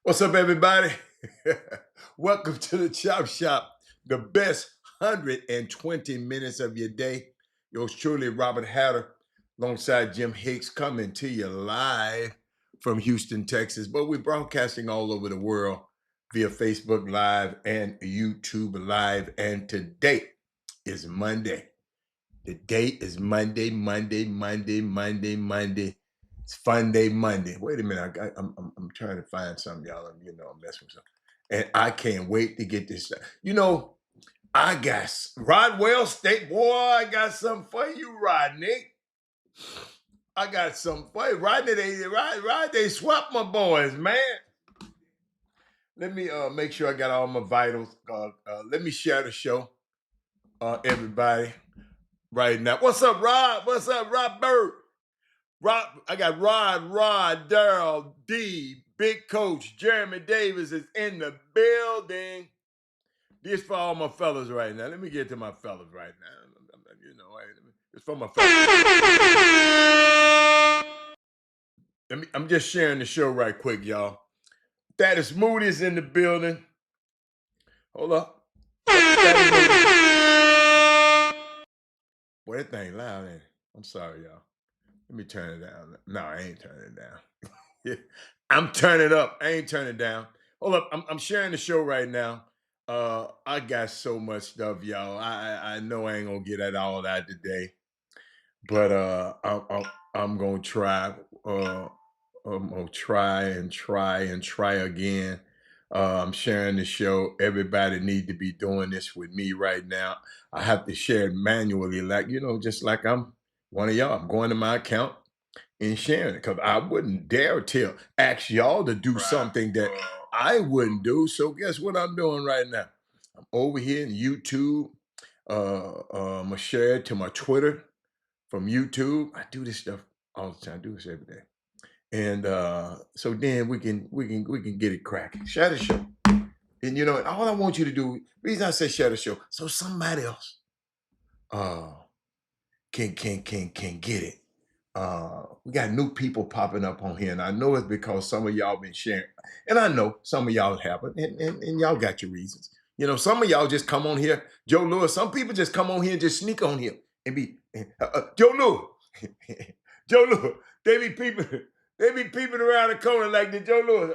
What's up, everybody? Welcome to the Chop Shop, the best 120 minutes of your day. Yours truly, Robert Hatter, alongside Jim Hicks, coming to you live from Houston, Texas. But we're broadcasting all over the world via Facebook Live and YouTube Live. And today is Monday. The date is Monday. It's Fun Day Monday. Wait a minute, I'm trying to find something, y'all. I'm messing with something, and I can't wait to get this. I got Rodwell State, boy. I got something for you, Rodney. I got something for you, Rodney. They swapped my boys, man. Let me make sure I got all my vitals. Let me share the show, everybody, right now. What's up, Rod? What's up, Robert? Rob, I got Rod, Daryl, D, Big Coach, Jeremy Davis is in the building. This for all my fellas right now. Let me get to my fellas right now. It's for my fellas. I'm just sharing the show right quick, y'all. Thaddeus Moody's in the building. Hold up. Boy, that thing loud, ain't it? I'm sorry, y'all. Let me turn it down. No, I ain't turning it down. I'm turning it up. I ain't turning it down. Hold up. I'm sharing the show right now. I got so much stuff, y'all. I know I ain't gonna get it all out today, but I'm gonna try. I'm gonna try again. I'm sharing the show. Everybody need to be doing this with me right now. I have to share it manually, like just like I'm one of y'all. I'm going to my account and sharing it because I wouldn't dare ask y'all to do something that I wouldn't do. So guess what I'm doing right now? I'm over here in YouTube. I'm gonna share it to my Twitter from YouTube. I do this stuff all the time. I do this every day, and so then we can get it cracking. Share the show, and all I want you to do. Reason I say share the show, so somebody else uh can get it. We got new people popping up on here, and I know it's because some of y'all been sharing, and I know some of y'all haven't, and y'all got your reasons. Some of y'all just come on here, Joe Lewis. Some people just come on here and just sneak on here and be Joe Lewis, Joe Lewis. They be peeping around the corner like the Joe Lewis.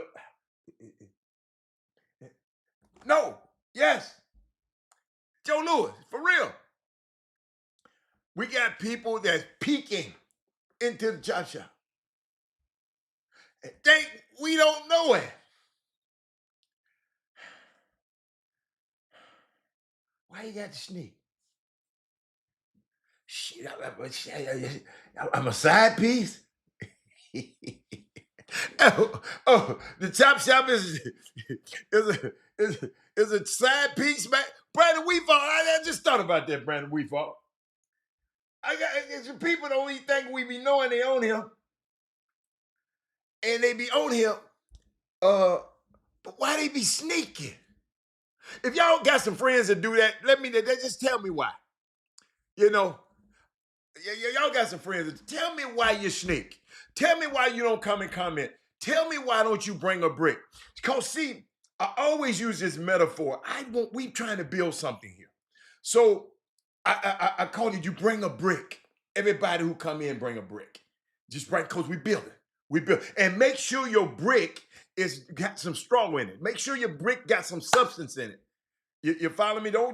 No, yes, Joe Lewis, for real. We got people that's peeking into the chop shop. We don't know it. Why you got to sneak? Shit, I'm a side piece. The chop shop is a side piece, man. Brandon Weefall, I just thought about that, Brandon Weefall. People don't even think we be knowing they own him, and they be on him. But why they be sneaking? If y'all got some friends that do that, just tell me why. Y'all got some friends. Tell me why you sneak. Tell me why you don't come and comment. Tell me why don't you bring a brick? Because see, I always use this metaphor. We trying to build something here. So I call it, you bring a brick. Everybody who come in bring a brick. Just bring, because we build it. We build, and make sure your brick got some straw in it. Make sure your brick got some substance in it. You follow me? Don't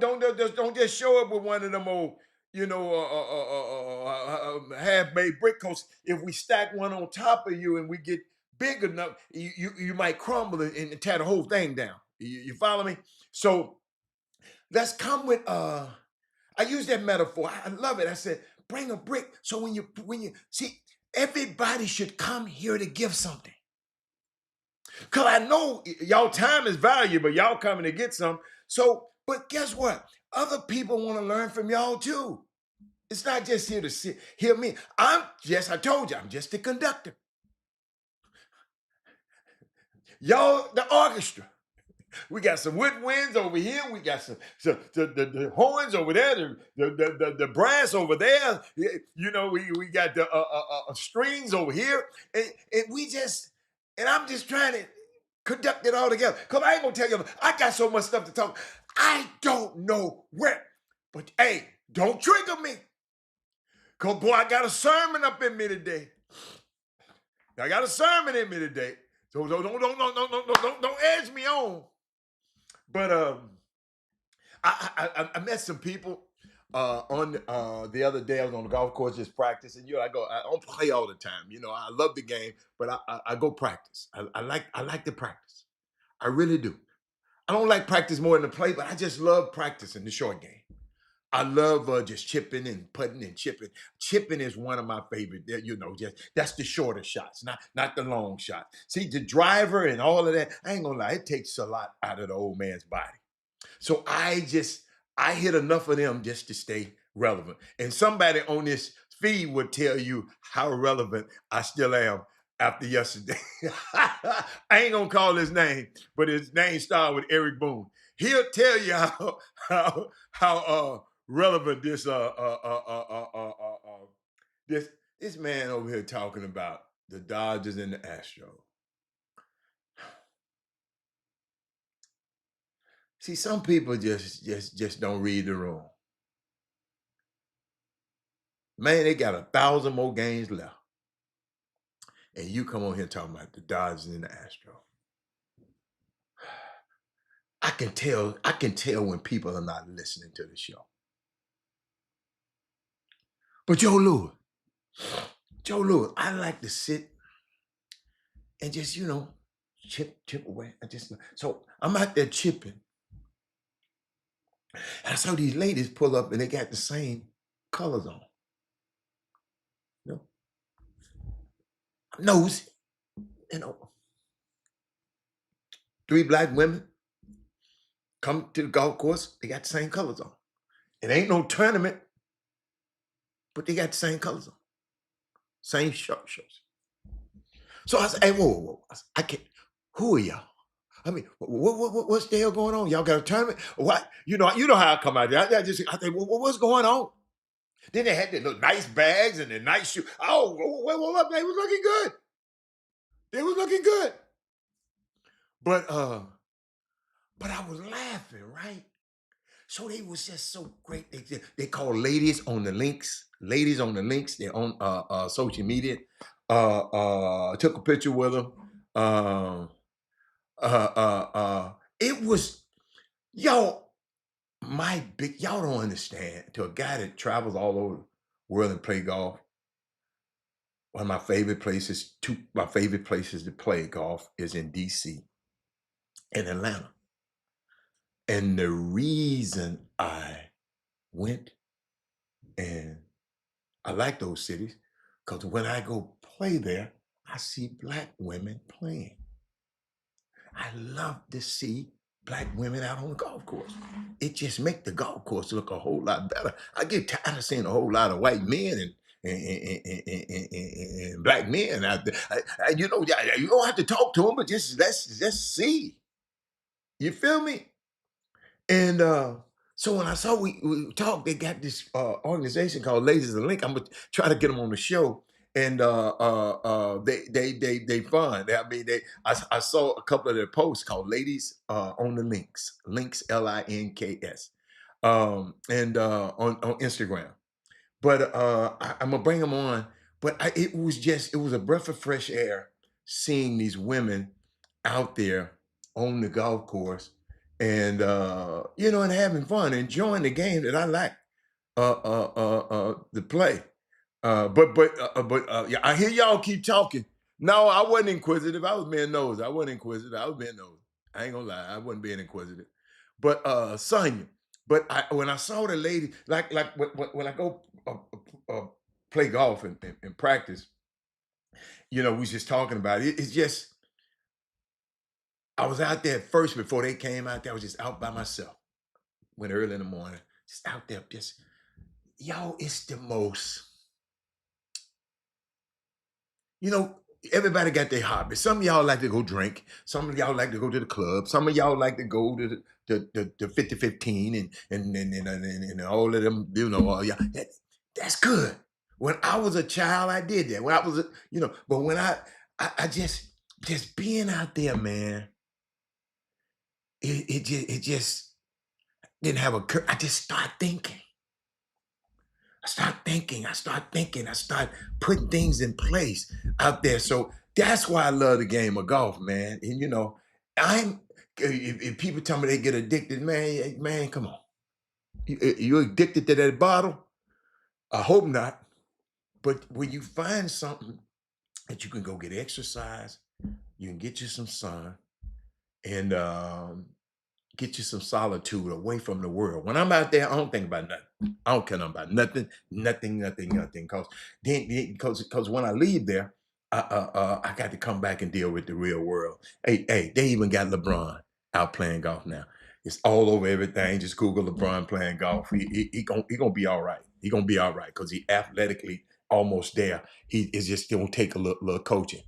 just show up with one of them old, half-made brick. Cause if we stack one on top of you and we get big enough, you might crumble it and tear the whole thing down. You follow me? So let's come with I use that metaphor. I love it. I said, bring a brick. So when you see, everybody should come here to give something. Cause I know y'all time is valuable. Y'all coming to get some. So, but guess what? Other people want to learn from y'all too. It's not just here to hear me. I told you, I'm just the conductor. Y'all, the orchestra. We got some woodwinds over here. We got the horns over there, the brass over there. We got the strings over here, and I'm just trying to conduct it all together. Because I ain't going to tell you, I got so much stuff to talk. I don't know where. But hey, don't trigger me. Because, boy, I got a sermon up in me today. I got a sermon in me today. So don't edge me on. But I met some people on the other day. I was on the golf course just practicing. I don't play all the time. I love the game, but I go practice. I like to practice. I really do. I don't like practice more than to play, but I just love practicing the short game. I love just chipping and putting and chipping. Chipping is one of my favorite. Just that's the shorter shots, not the long shots. See, the driver and all of that. I ain't gonna lie, it takes a lot out of the old man's body. So I hit enough of them just to stay relevant. And somebody on this feed would tell you how relevant I still am after yesterday. I ain't gonna call his name, but his name started with Eric Boone. He'll tell you how relevant this man over here talking about the Dodgers and the Astros. See, some people just don't read the room. Man, they got 1,000 more games left. And you come on here talking about the Dodgers and the Astros. I can tell when people are not listening to the show. But Joe Lewis, I like to sit and just, chip away. So I'm out there chipping. And I saw these ladies pull up and they got the same colors on. I'm nosy. 3 black women come to the golf course, they got the same colors on. It ain't no tournament, but they got the same colors on. Same shirts. So I said, hey, whoa. I can't. Who are y'all? I mean, what's the hell going on? Y'all got a tournament? What? You know how I come out there. I think, what's going on? Then they had their little nice bags and their nice shoes. Oh, what? They was looking good. They was looking good. But I was laughing, right? So they was just so great. They call ladies on the links. Ladies on the links. They're on social media. Took a picture with them. It was, y'all don't understand. To a guy that travels all over the world and play golf, one of my favorite places to play golf is in DC and Atlanta. And the reason I went and I like those cities, because when I go play there, I see black women playing. I love to see black women out on the golf course. It just makes the golf course look a whole lot better. I get tired of seeing a whole lot of white men and black men out there. You don't have to talk to them, but let's see. You feel me? And so when I saw we talked, they got this organization called Ladies of the Link. I'm gonna try to get them on the show, and they fun. I mean, I saw a couple of their posts called Ladies on the Links, LINKS, and on Instagram. But I'm gonna bring them on. But it was a breath of fresh air seeing these women out there on the golf course and and having fun, enjoying the game that I like to play. Yeah, I hear y'all keep talking. No, I wasn't inquisitive. I was being nosy. I wasn't inquisitive. I was being nosy. I ain't gonna lie. I wasn't being inquisitive. But Sonya, when I saw the lady, like when I go play golf and practice, we was just talking about it. It's just I was out there at first before they came out there. I was just out by myself. Went early in the morning, just out there, it's the most. Everybody got their hobby. Some of y'all like to go drink. Some of y'all like to go to the club. Some of y'all like to go to the 50-15 and all of them, yeah, that's good. When I was a child, I did that. When I was, but when I just being out there, man, it just didn't have a I just start thinking. I start thinking. I start thinking. I start putting things in place out there. So that's why I love the game of golf, man. And I'm if people tell me they get addicted, man, come on. You addicted to that bottle? I hope not. But when you find something that you can go get exercise, you can get you some sun, and get you some solitude away from the world. When I'm out there, I don't think about nothing. I don't care about nothing, nothing, nothing, nothing. Because when I leave there, I got to come back and deal with the real world. Hey, they even got LeBron out playing golf now. It's all over everything. Just Google LeBron playing golf. He gonna be all right. He gonna be all right because he athletically almost there. He is just gonna take a little coaching.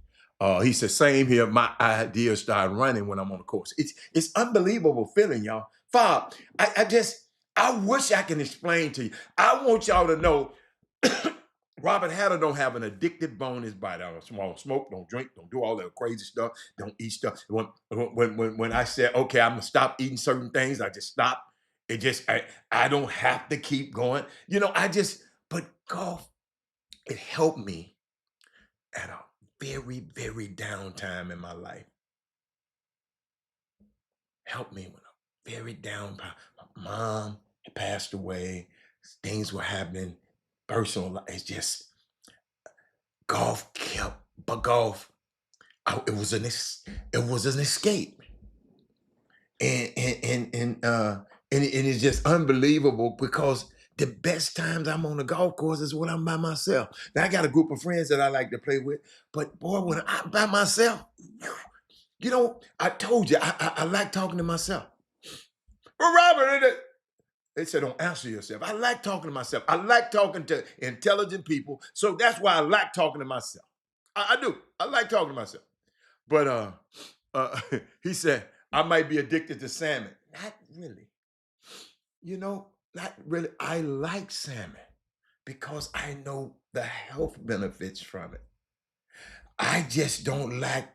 He said, same here. My ideas start running when I'm on the course. It's unbelievable feeling, y'all. Fob, I wish I can explain to you. I want y'all to know Robert Hatter don't have an addictive bone in his body. I don't smoke, don't drink, don't do all that crazy stuff, don't eat stuff. When I said, okay, I'm gonna stop eating certain things, I just stop. I don't have to keep going. But golf, it helped me at a very, very down time in my life. Helped me when I'm very down. My mom had passed away. Things were happening. Personal life. It's just golf kept, but golf. It was an escape, and it's just unbelievable because the best times I'm on the golf course is when I'm by myself. Now I got a group of friends that I like to play with, but boy, when I'm by myself, I told you, I like talking to myself. Well, Robert, they said, don't answer yourself. I like talking to myself. I like talking to intelligent people. So that's why I like talking to myself. I do. I like talking to myself. But he said, I might be addicted to salmon. Not really. Not really. I like salmon because I know the health benefits from it. I just don't like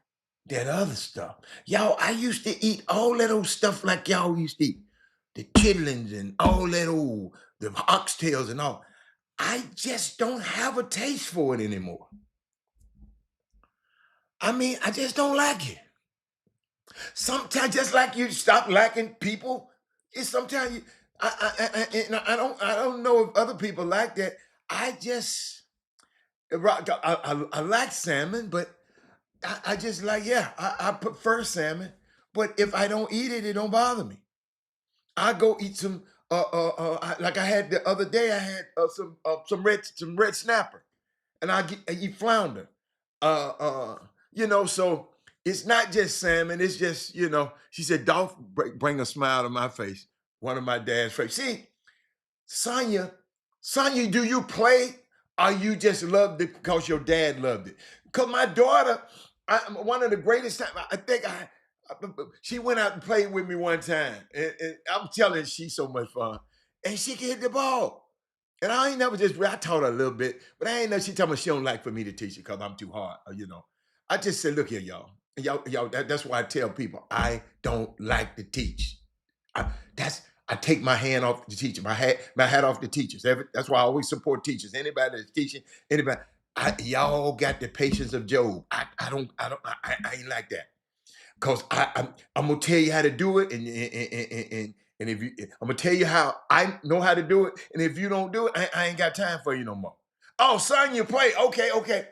that other stuff. Y'all, I used to eat all that old stuff like y'all used to eat. The chitlins and all that old, the oxtails and all. I just don't have a taste for it anymore. I mean, I just don't like it. Sometimes, just like you stop liking people, it's sometimes I don't know if other people like that. I just, I like salmon, but I just like, yeah, I prefer salmon, but if I don't eat it, it don't bother me. I go eat some, like I had the other day. I had some red snapper, and I eat flounder. Uh, uh, so it's not just salmon. It's just She said, "Dolph, bring a smile to my face." One of my dad's favorites. See, Sonya, Sonya, do you play or you just loved it because your dad loved it? Because my daughter, one of the greatest times, I think she went out and played with me one time. And I'm telling you, she's so much fun. And she can hit the ball. And I ain't never I taught her a little bit, but I ain't know she told me she don't like for me to teach it because I'm too hard. I just said, look here, y'all. Y'all, that's why I tell people I don't like to teach. I, that's I take my hand off the teacher, my hat off the teachers. That's why I always support teachers. Anybody that's teaching, anybody, y'all got the patience of Job. I ain't like that because I'm gonna tell you how to do it, and if you, I'm gonna tell you how I know how to do it, and if you don't do it, I ain't got time for you no more. Oh, son, you play? Okay, okay,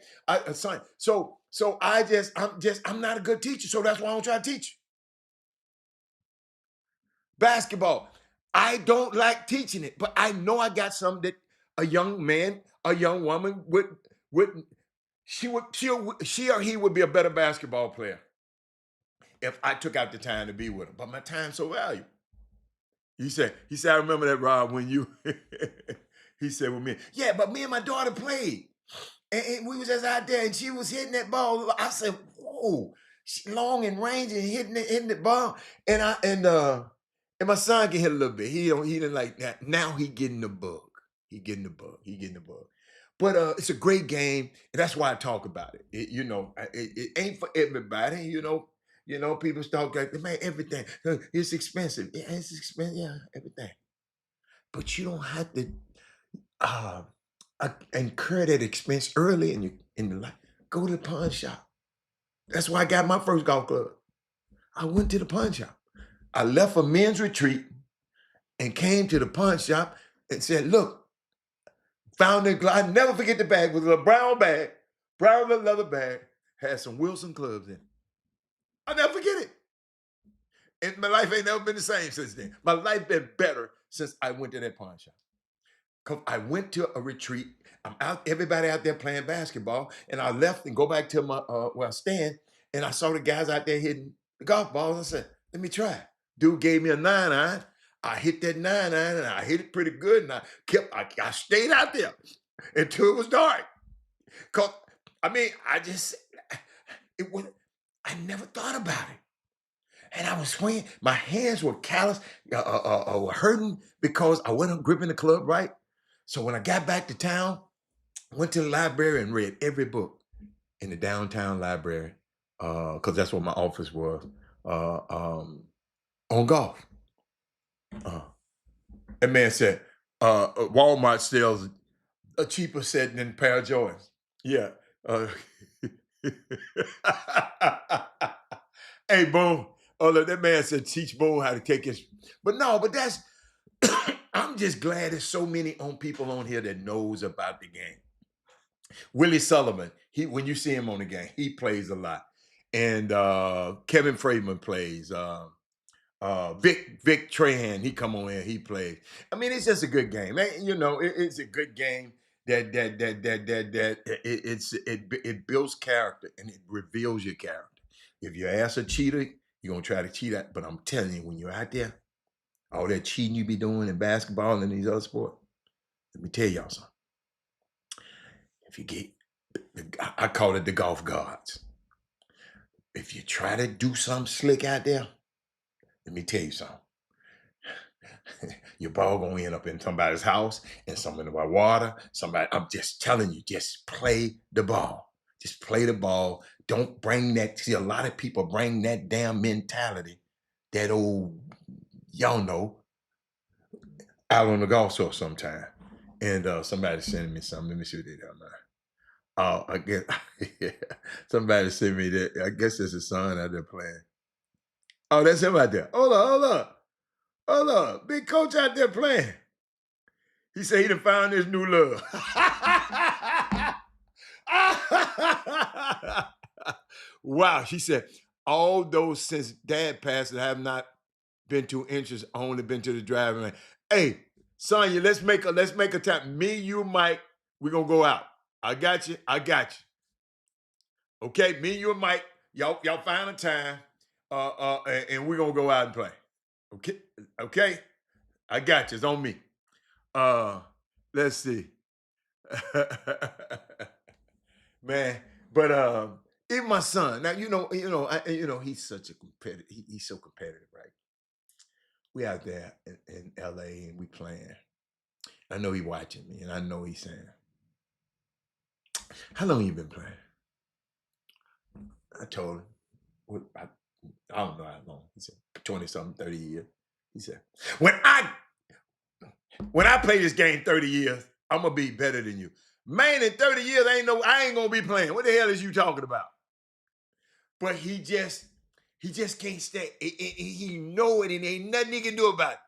son. So I'm not a good teacher, so that's why I don't try to teach. Basketball. I don't like teaching it, but I know I got something that a young man, a young woman would she or he would be a better basketball player if I took out the time to be with him. But my time's so valuable. He said, I remember that, Rob, when you he said with me, yeah, but me and my daughter played. And we was just out there and she was hitting that ball. I said, whoa, she long and range and hitting the ball. And my son can hit a little bit. He didn't like that. Now he getting the bug. He getting the bug. He getting the bug. But it's a great game, and that's why I talk about it. It ain't for everybody. You know, people start like, man, everything. It's expensive. Yeah, it's expensive. Yeah, everything. But you don't have to uh, incur that expense early in the life. Go to the pawn shop. That's why I got my first golf club. I went to the pawn shop. I left a men's retreat and came to the pawn shop and said, look, found it. I never forget the bag. It was a brown bag, brown leather bag, had some Wilson clubs in it. I'll never forget it. And my life ain't never been the same since then. My life been better since I went to that pawn shop. Cause I went to a retreat. I'm out, everybody out there playing basketball, and I left and go back to my where I stand, and I saw the guys out there hitting the golf balls. I said, "Let me try." Dude gave me a 9-iron. I hit that 9-iron, and I hit it pretty good, and I stayed out there until it was dark. Cause I mean, it was I never thought about it. And I was swinging. My hands were callous, were hurting because I wasn't gripping the club right. So when I got back to town, I went to the library and read every book in the downtown library, because that's what my office was, on golf. That man said, Walmart sells a cheaper set than a pair of Jordans. Yeah. Hey, Boone. Oh, look, that man said teach Boone how to take his. But no, but that's. I'm just glad there's so many people on here that knows about the game. Willie Sullivan, when you see him on the game, he plays a lot, and Kevin Freeman plays. Vic Trahan, he come on here, he plays. I mean, it's just a good game. You know, it's a good game it builds character and it reveals your character. If your ass a cheater, you're gonna try to cheat at. But I'm telling you, when you're out there, all that cheating you be doing in basketball and these other sports, let me tell y'all something. If you get, I call it the golf gods. If you try to do something slick out there, let me tell you something. Your ball gonna end up in somebody's house and something about water. Somebody, I'm just telling you, just play the ball. Just play the ball. Don't bring that. See, a lot of people bring that damn mentality, that old, y'all know, out on the golf course sometime. And somebody sending me something. Let me see what they got now. Oh, I guess yeah. Somebody sent me that. I guess it's his son out there playing. Oh, that's him out there. Hold up. Big coach out there playing. He said he done found his new love. Wow. She said, all those since dad passed, I have not been to interest, only been to the driving range. Hey, Sonya, let's make a time. Me, you, Mike, we're gonna go out. I got you. Okay, me, you, and Mike, y'all find a time, and we're gonna go out and play. Okay. I got you. It's on me. Uh, let's see. Man, but even my son. Now he's such a competitive. He's so competitive, right? We out there in LA and we playing. I know he watching me, and I know he's saying, "How long you been playing?" I told him, I don't know how long. He said 20 something, 30 years. He said, when I play this game 30 years, I'm gonna be better than you. Man, in 30 years, I ain't gonna be playing. What the hell is you talking about? But he just can't stay. He know it, and ain't nothing he can do about it.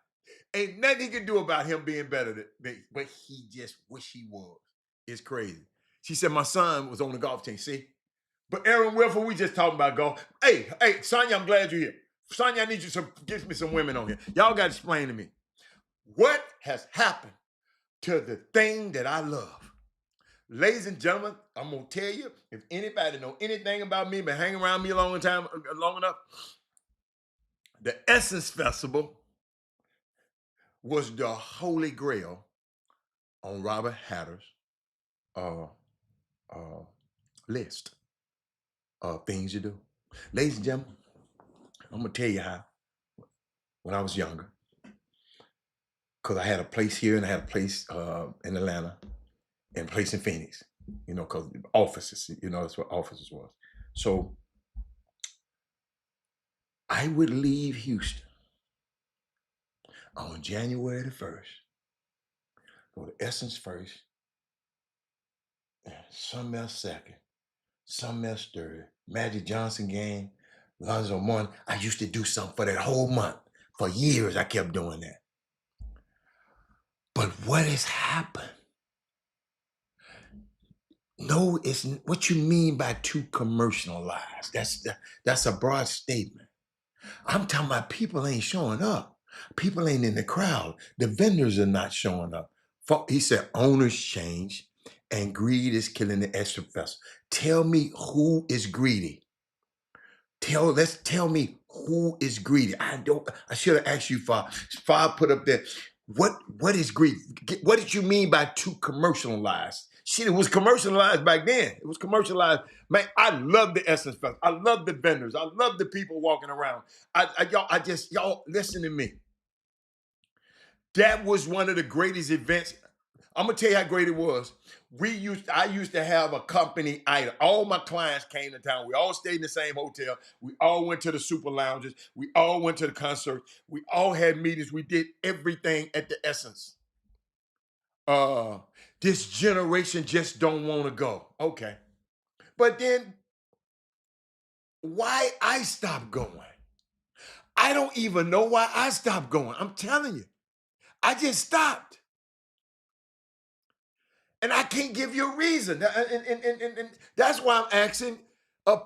Ain't nothing he can do about him being better than me. But he just wish he was. It's crazy. She said my son was on the golf team. See? But Aaron Wilford, we just talking about golf. Hey, Sonya, I'm glad you're here. Sonya, I need you to get me some women on here. Y'all got to explain to me what has happened to the thing that I love. Ladies and gentlemen, I'm gonna tell you, if anybody know anything about me, been hanging around me long enough, the Essence Festival was the holy grail on Robert Hatter's uh, list of things to do. Ladies and gentlemen, I'm gonna tell you how. When I was younger, because I had a place here and I had a place in Atlanta and a place in Phoenix, because offices, that's what offices was. So I would leave Houston on January the 1st, go to Essence first, something else second, something else third, Magic Johnson game, Lonzo Mourning. I used to do something for that whole month. For years, I kept doing that. But what has happened? No, it's what you mean by too commercialized. That's a broad statement. I'm talking about people ain't showing up. People ain't in the crowd. The vendors are not showing up. He said owners change and greed is killing the extra festival. Tell me who is greedy. Let's tell me who is greedy. I should have asked you, Far put up there. What is greed? What did you mean by too commercialized? Shit, it was commercialized back then. It was commercialized. Man, I love the Essence Fest. I love the vendors. I love the people walking around. Y'all listen to me. That was one of the greatest events. I'm gonna tell you how great it was. I used to have a company item. All my clients came to town. We all stayed in the same hotel. We all went to the super lounges. We all went to the concerts. We all had meetings. We did everything at the Essence. Uh, this generation just don't want to go. Okay. But then why I stopped going? I don't even know why I stopped going. I'm telling you. I just stopped. And I can't give you a reason. And that's why I'm asking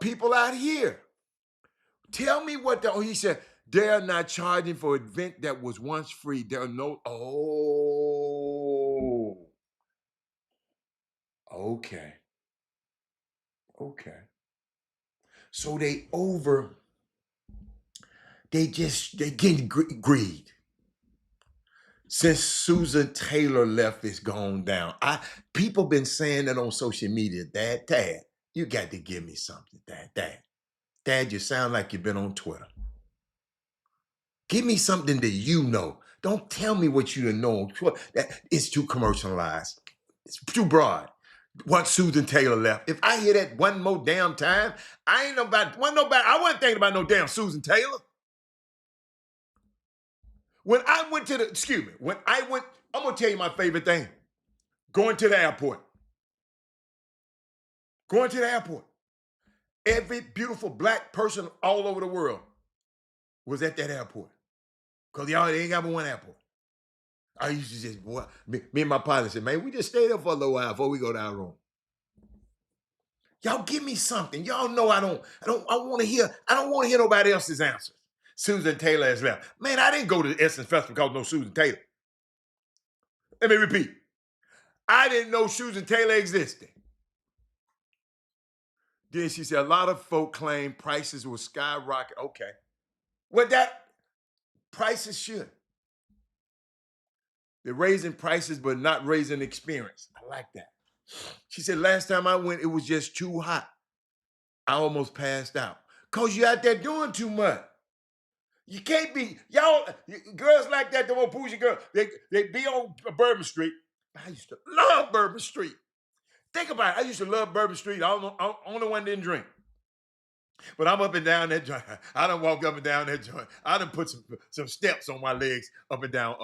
people out here. Tell me he said, they're not charging for an event that was once free. There are okay. Okay. So they getting greed. Since Susan Taylor left, it's gone down. People been saying that on social media. Dad, you got to give me something, Dad, you sound like you've been on Twitter. Give me something that you know. Don't tell me what you know on Twitter. It's too commercialized. It's too broad. Once Susan Taylor left, if I hear that one more damn time, I wasn't thinking about no damn Susan Taylor. When I went to I'm gonna tell you my favorite thing. Going to the airport. Going to the airport. Every beautiful black person all over the world was at that airport. Because y'all ain't got but one airport. I used to just, me and my partner said, man, we just stay there for a little while before we go to our room. Y'all give me something. Y'all know I don't want to hear nobody else's answers. Susan Taylor has left. Man, I didn't go to the Essence Festival because no Susan Taylor. Let me repeat. I didn't know Susan Taylor existed. Then she said, a lot of folk claim prices will skyrocket. Okay. Well, prices should. They're raising prices, but not raising experience. I like that. She said, last time I went, it was just too hot. I almost passed out. Because you out there doing too much. You can't be, girls like that, the old bougie girl, they be on Bourbon Street. I used to love Bourbon Street. Think about it. I used to love Bourbon Street. I'm only one didn't drink. But I'm up and down that joint. I done walk up and down that joint. I done put some steps on my legs up and down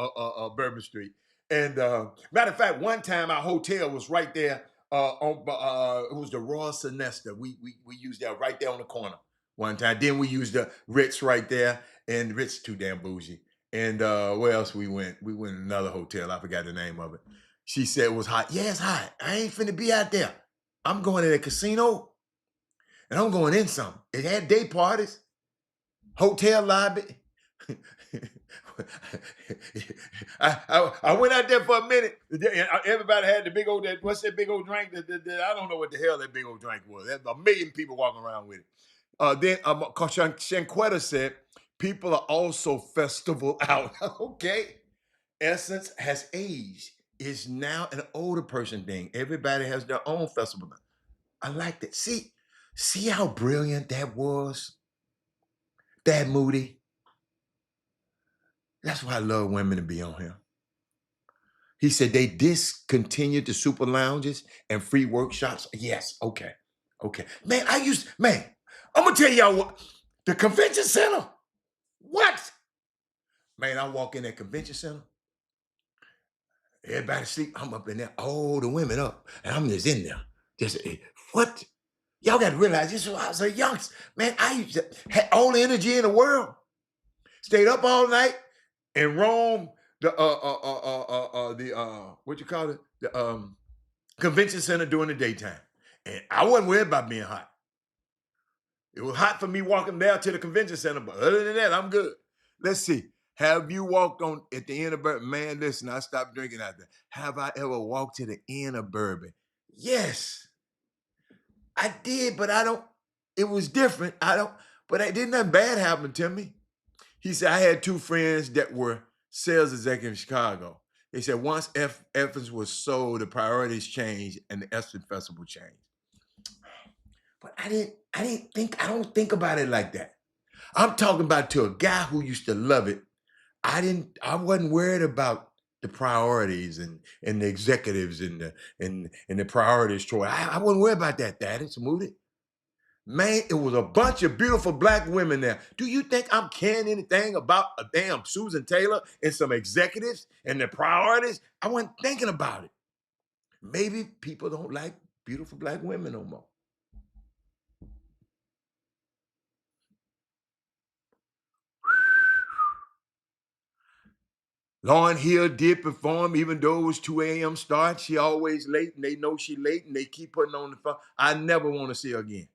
Bourbon Street. And matter of fact, one time our hotel was right there it was the Royal Sonesta. We used that right there on the corner one time. Then we used the Ritz right there, and Ritz too damn bougie. And where else we went? We went to another hotel. I forgot the name of it. She said it was hot. Yeah, it's hot. I ain't finna be out there. I'm going to the casino. And I'm going in something. It had day parties, hotel lobby. I went out there for a minute. Everybody had the big old, what's that big old drink? I don't know what the hell that big old drink was. There's a million people walking around with it. Then Shanquetta said, people are also festival out. Okay. Essence has aged. It's now an older person thing. Everybody has their own festival. I like that. See how brilliant that was? That Moody. That's why I love women to be on here. He said they discontinued the super lounges and free workshops. Yes, okay. Man, I'm gonna tell y'all what, the convention center. What? Man, I walk in that convention center. Everybody sleep. I'm up in there. All the women up. And I'm just in there. Just, what? Y'all got to realize this was I was a youngster. Man, I used to had all the energy in the world. Stayed up all night and roamed the what you call it? The convention center during the daytime. And I wasn't worried about being hot. It was hot for me walking down to the convention center, but other than that, I'm good. Let's see. Have you walked on at the end of Bourbon? Man, listen, I stopped drinking out there. Have I ever walked to the end of Bourbon? Yes, I did, but I don't. It was different. I don't, but I didn't nothing bad happen to me. He said, I had two friends that were sales executives in Chicago. They said once Evans was sold, the priorities changed and the Espen Festival changed. But I don't think about it like that. I'm talking about to a guy who used to love it. I wasn't worried about the priorities and the executives and the priorities, Troy. I wasn't worried about that. That is smooth. Man, it was a bunch of beautiful black women there. Do you think I'm caring anything about a damn Susan Taylor and some executives and their priorities? I wasn't thinking about it. Maybe people don't like beautiful black women no more. Lauryn Hill did perform, even though it was 2 a.m. start. She always late, and they know she late, and they keep putting on the phone. I never want to see her again.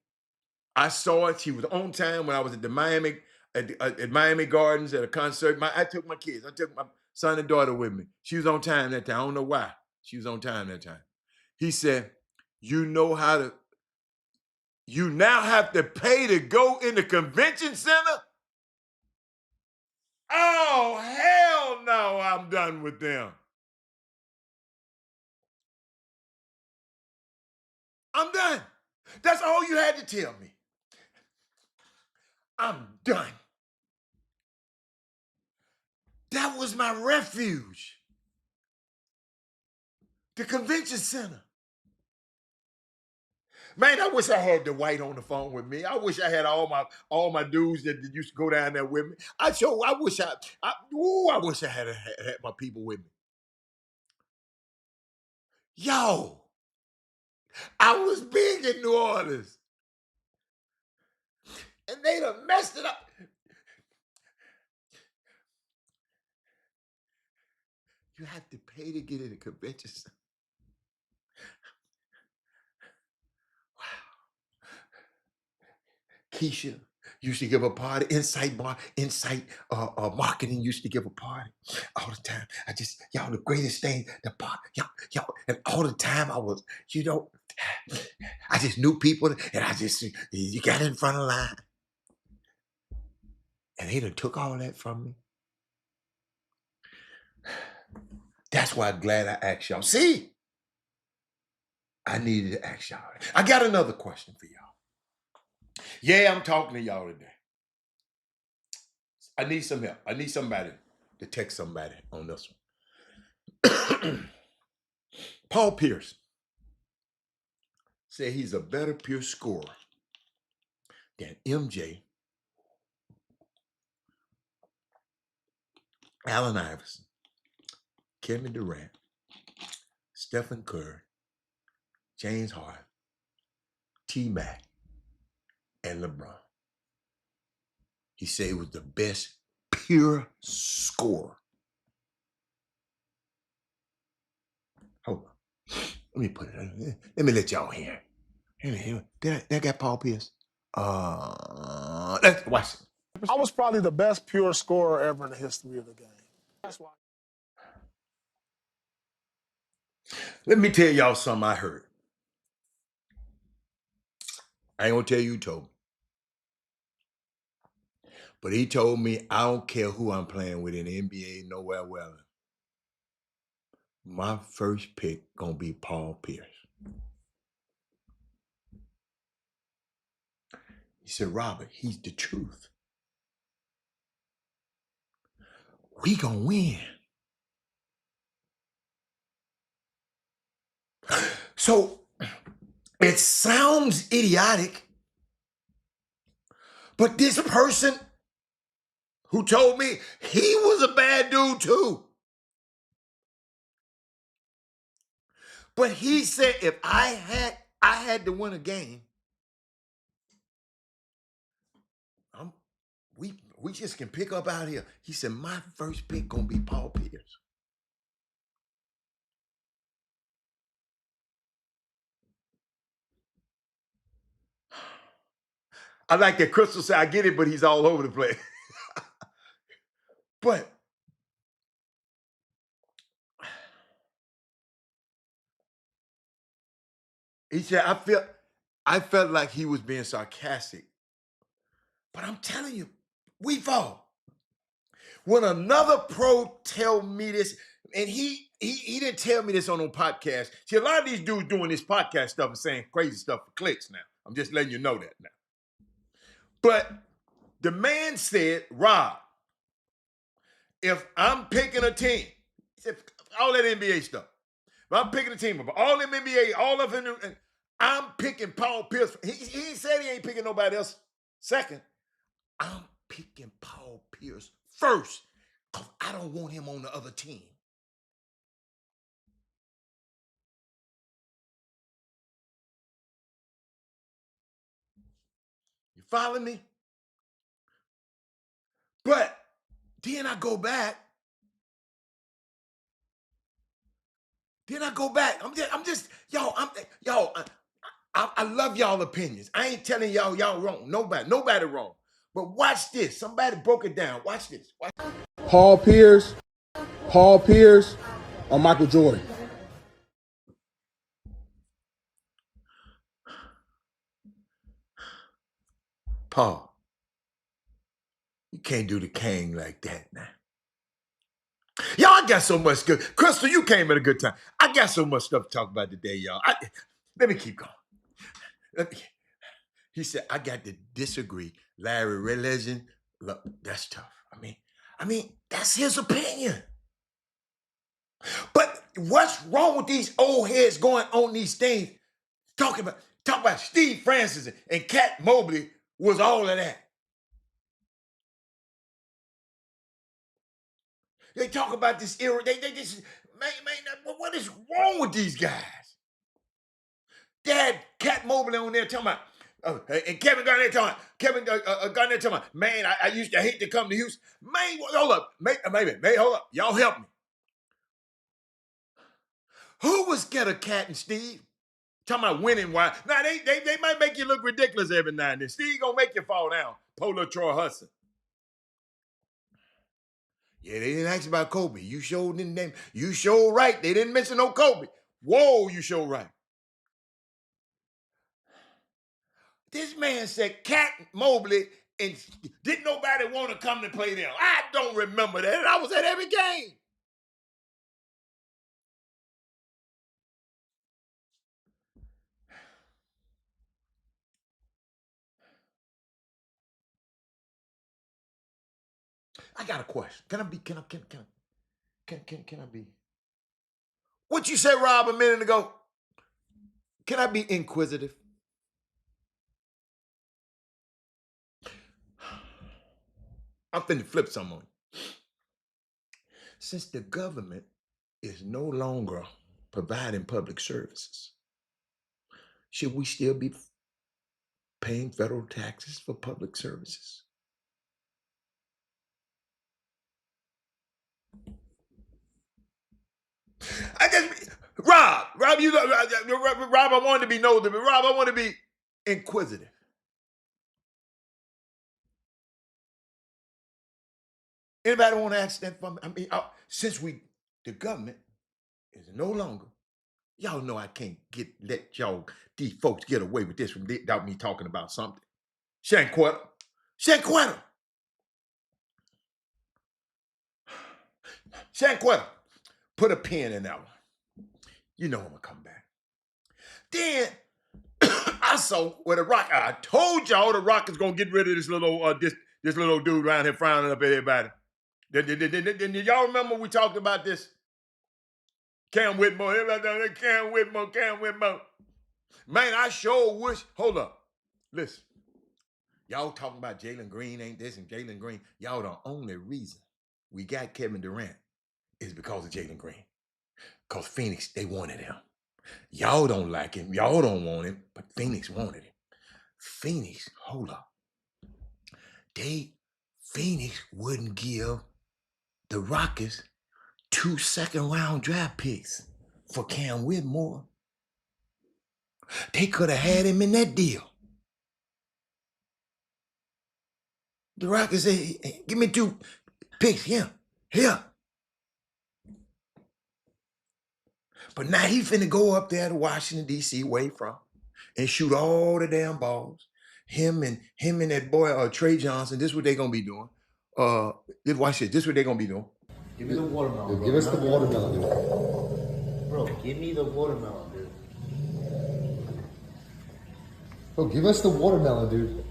I saw it. She was on time when I was at the Miami at Miami Gardens at a concert. I took my kids. I took my son and daughter with me. She was on time that time. I don't know why. She was on time that time. He said, "You know how to. You now have to pay to go in the convention center." Oh hell no! I'm done with them. I'm done. That's all you had to tell me. I'm done. That was my refuge. The convention center. Man, I wish I had the white on the phone with me. I wish I had all my dudes that used to go down there with me. I wish I had my people with me. Yo, I was big in New Orleans. And they done messed it up. You have to pay to get in the convention center. Keisha used to give a party. Insight Marketing used to give a party all the time. Y'all the greatest thing. The part, y'all, and all the time I just knew people, and you got in front of the line, and they done took all that from me. That's why I'm glad I asked y'all. See, I needed to ask y'all. I got another question for y'all. Yeah, I'm talking to y'all today. I need some help. I need somebody to text somebody on this one. Paul Pierce said he's a better pure scorer than MJ, Allen Iverson, Kevin Durant, Stephen Curry, James Harden, T-Mac, and LeBron. He said he was the best pure scorer. Hold on. Let me put it. Let me let y'all hear. Did I got Paul Pierce? Let's watch it. I was probably the best pure scorer ever in the history of the game. That's why. Let me tell y'all something I heard. I ain't gonna tell you who told me. But he told me, I don't care who I'm playing with in the NBA, nowhere well. My first pick gonna be Paul Pierce. He said, Robert, he's the truth. We gonna win. So it sounds idiotic, but this person who told me he was a bad dude too. But he said if I had to win a game, I'm, we just can pick up out here. He said my first pick gonna be Paul Pierce. I like that Crystal said, I get it, but he's all over the place. But he said, I felt like he was being sarcastic. But I'm telling you, we fall. When another pro tell me this, and he didn't tell me this on no podcast. See, a lot of these dudes doing this podcast stuff and saying crazy stuff for clicks now. I'm just letting you know that now. But the man said, Rob, if I'm picking a team, he said, all that NBA stuff. If I'm picking a team of all them NBA, all of them, I'm picking Paul Pierce. He said he ain't picking nobody else second. I'm picking Paul Pierce first because I don't want him on the other team. You follow me? But then I go back. I love y'all opinions. I ain't telling y'all wrong. Nobody wrong. But watch this. Somebody broke it down. Watch this. Paul Pierce, or Michael Jordan? Paul, you can't do the king like that now. Y'all, I got so much good. Crystal, you came at a good time. I got so much stuff to talk about today, y'all. Let me keep going. He said, I got to disagree. Larry Red Legend, look, that's tough. I mean, that's his opinion. But what's wrong with these old heads going on these things? Talk about Steve Francis and Cat Mobley was all of that. They talk about this era. They just, man, what is wrong with these guys? They had Cat Mobley on there talking about, and Kevin Garnett talking about, man, I used to hate to come to Houston. Man, hold up. Hold up. Y'all help me. Who was scared of Cat and Steve? Talking about winning why. Now, they might make you look ridiculous every now and then. Steve gonna make you fall down. Polo Troy Hudson. Yeah, they didn't ask about Kobe. You showed didn't name. You showed right. They didn't mention no Kobe. Whoa, you showed right. This man said Cat Mobley and didn't nobody want to come to play them. I don't remember that. I was at every game. I got a question. Can I be? What you said, Rob, a minute ago? Can I be inquisitive? I'm finna flip some on you. Since the government is no longer providing public services, should we still be paying federal taxes for public services? Rob, I wanted to be nosy, but Rob, I want to be inquisitive. Anybody want to ask that from me? Since the government is no longer, y'all know I can't let these folks get away with this without me talking about something. Shanquetta. Shanquetta. Put a pin in that one. You know I'm gonna come back. Then I saw where the Rock. I told y'all the Rock is gonna get rid of this little dude around here frowning up at everybody. Did y'all remember we talked about this? Cam Whitmore. Everybody Cam Whitmore. Man, I sure wish. Hold up. Listen. Y'all talking about Jalen Green ain't this and Jalen Green. Y'all the only reason we got Kevin Durant is because of Jalen Green. Because Phoenix, they wanted him. Y'all don't like him. Y'all don't want him, but Phoenix wanted him. Phoenix, hold up. Phoenix wouldn't give the Rockets 2 second-round draft picks for Cam Whitmore. They could have had him in that deal. The Rockets said, hey, give me 2 picks here. But now he finna go up there to Washington, D.C., where he from, and shoot all the damn balls. Him and that boy Trey Johnson, this is what they gonna be doing. Watch this. This is what they gonna be doing. Give me the watermelon, bro. Give us the watermelon, dude. Bro, give me the watermelon, dude. Bro, give us the watermelon, dude.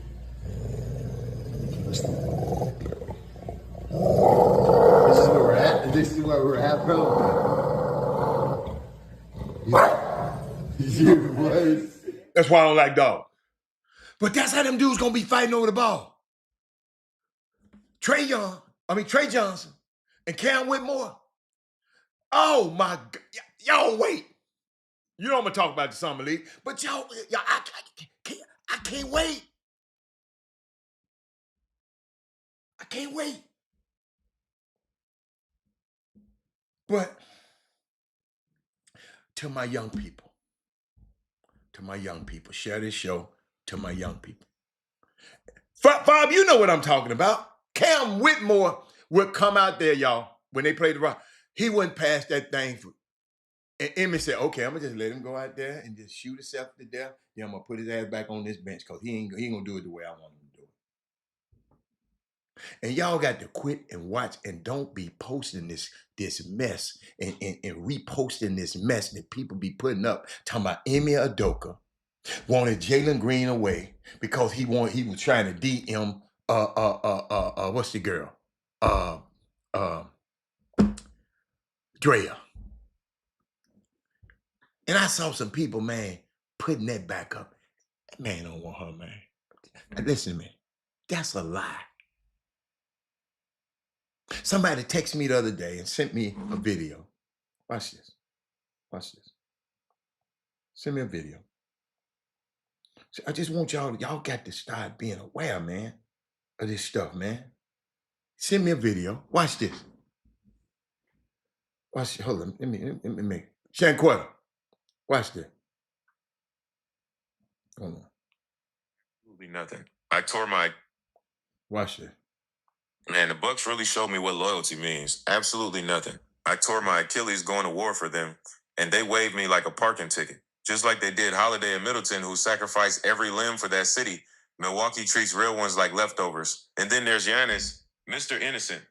Give us the watermelon. This is where we're at? This is where we're at, bro? You was. That's why I don't like dogs. But that's how them dudes gonna be fighting over the ball. Trey Johnson and Cam Whitmore. Oh my God. Y'all wait. You know I'm gonna talk about the summer league, but y'all I can't wait. I can't wait. But to my young people, share this show to my young people. Bob, you know what I'm talking about. Cam Whitmore would come out there, y'all, when they played the Rock. He wouldn't pass that thing through. And Emmitt said, okay, I'm going to just let him go out there and just shoot himself to death. Then I'm going to put his ass back on this bench because he ain't going to do it the way I want him to do it. And y'all got to quit and watch and don't be posting this mess and reposting this mess that people be putting up talking about Emi Udoka wanted Jalen Green away because he was trying to DM what's the girl? Drea. And I saw some people, man, putting that back up. That man don't want her, man. Listen to me. That's a lie. Somebody texted me the other day and sent me a video. Watch this. Send me a video. So I just want y'all got to start being aware, man, of this stuff, man. Send me a video. Watch this. Hold on. Let me make Shanquetta. Watch this. Hold on. Absolutely nothing. I tore my. Watch this. Man, the Bucks really showed me what loyalty means. Absolutely nothing. I tore my Achilles going to war for them, and they waved me like a parking ticket. Just like they did Holiday and Middleton, who sacrificed every limb for that city. Milwaukee treats real ones like leftovers. And then there's Giannis, Mr. Innocent.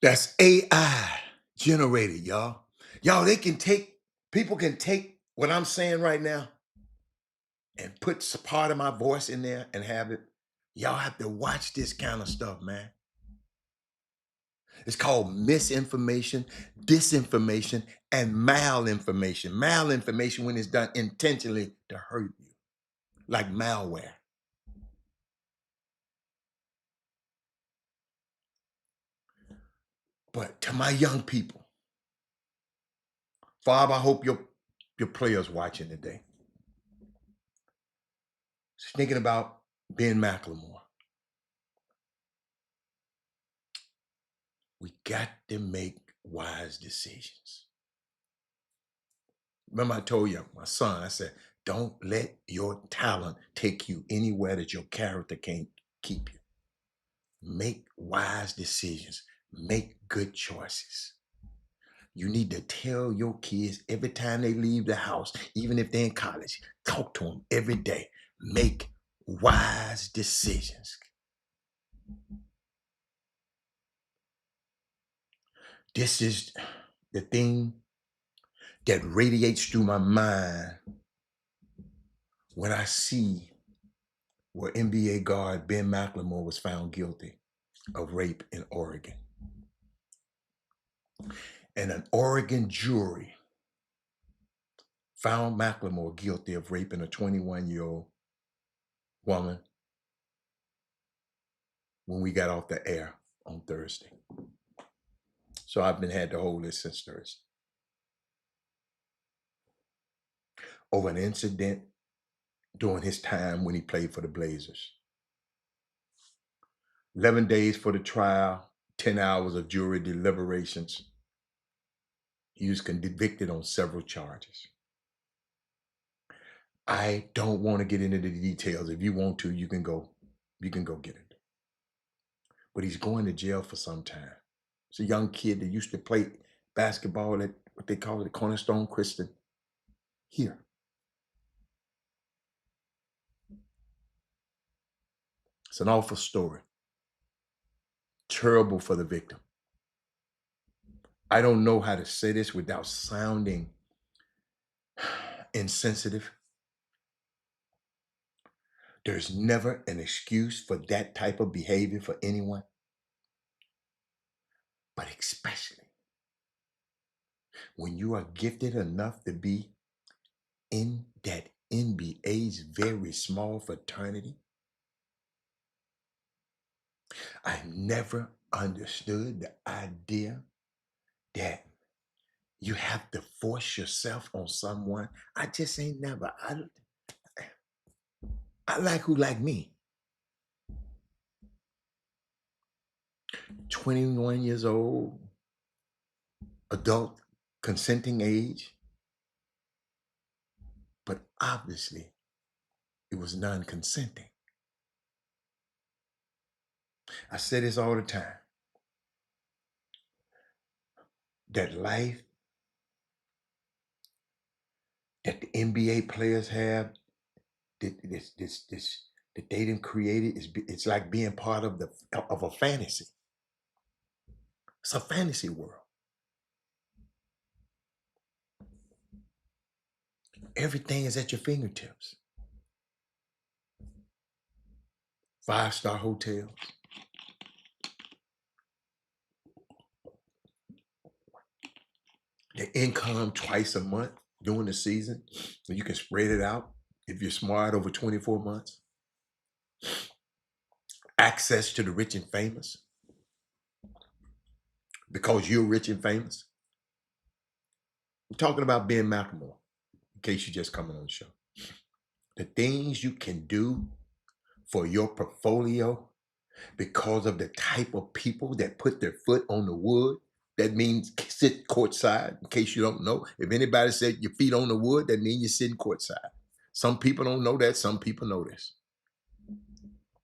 That's AI generated, y'all. Y'all, people can take what I'm saying right now and put part of my voice in there and have it. Y'all have to watch this kind of stuff, man. It's called misinformation, disinformation, and malinformation. Malinformation when it's done intentionally to hurt you, like malware. But to my young people, Bob, I hope your players watching today. Just thinking about Ben McLemore. We got to make wise decisions. Remember I told you, my son, I said, don't let your talent take you anywhere that your character can't keep you. Make wise decisions. Make good choices. You need to tell your kids every time they leave the house, even if they're in college, talk to them every day. Make wise decisions. This is the thing that radiates through my mind when I see where NBA guard Ben McLemore was found guilty of rape in Oregon. And an Oregon jury found Macklemore guilty of raping a 21-year-old woman when we got off the air on Thursday. So I've been had to hold this since Thursday. Over an incident during his time when he played for the Blazers. 11 days for the trial, 10 hours of jury deliberations. He was convicted on several charges. I don't want to get into the details. If you want to, you can go get it. But he's going to jail for some time. It's a young kid that used to play basketball at what they call it, Cornerstone Christian here. It's an awful story. Terrible for the victim. I don't know how to say this without sounding insensitive. There's never an excuse for that type of behavior for anyone, but especially when you are gifted enough to be in that NBA's very small fraternity. I never understood the idea that you have to force yourself on someone. I just ain't never. I like who like me. 21 years old, adult, consenting age. But obviously, it was non-consenting. I say this all the time. That life that the NBA players have, that they didn't create it, it's like being part of a fantasy. It's a fantasy world. Everything is at your fingertips. 5-star hotels. The income twice a month during the season. So you can spread it out if you're smart over 24 months. Access to the rich and famous. Because you're rich and famous. I'm talking about Ben Macklemore, in case you're just coming on the show. The things you can do for your portfolio because of the type of people that put their foot on the wood. That means sit courtside, in case you don't know. If anybody said your feet on the wood, that means you're sitting courtside. Some people don't know that. Some people know this.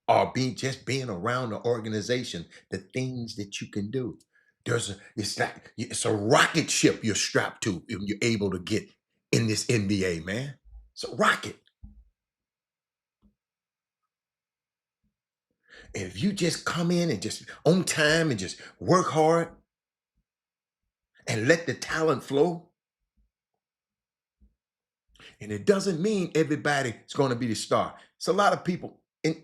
Or being around the organization, the things that you can do. It's a rocket ship you're strapped to if you're able to get in this NBA, man. It's a rocket. And if you just come in and just on time and just work hard and let the talent flow, and it doesn't mean everybody's going to be the star. It's a lot of people in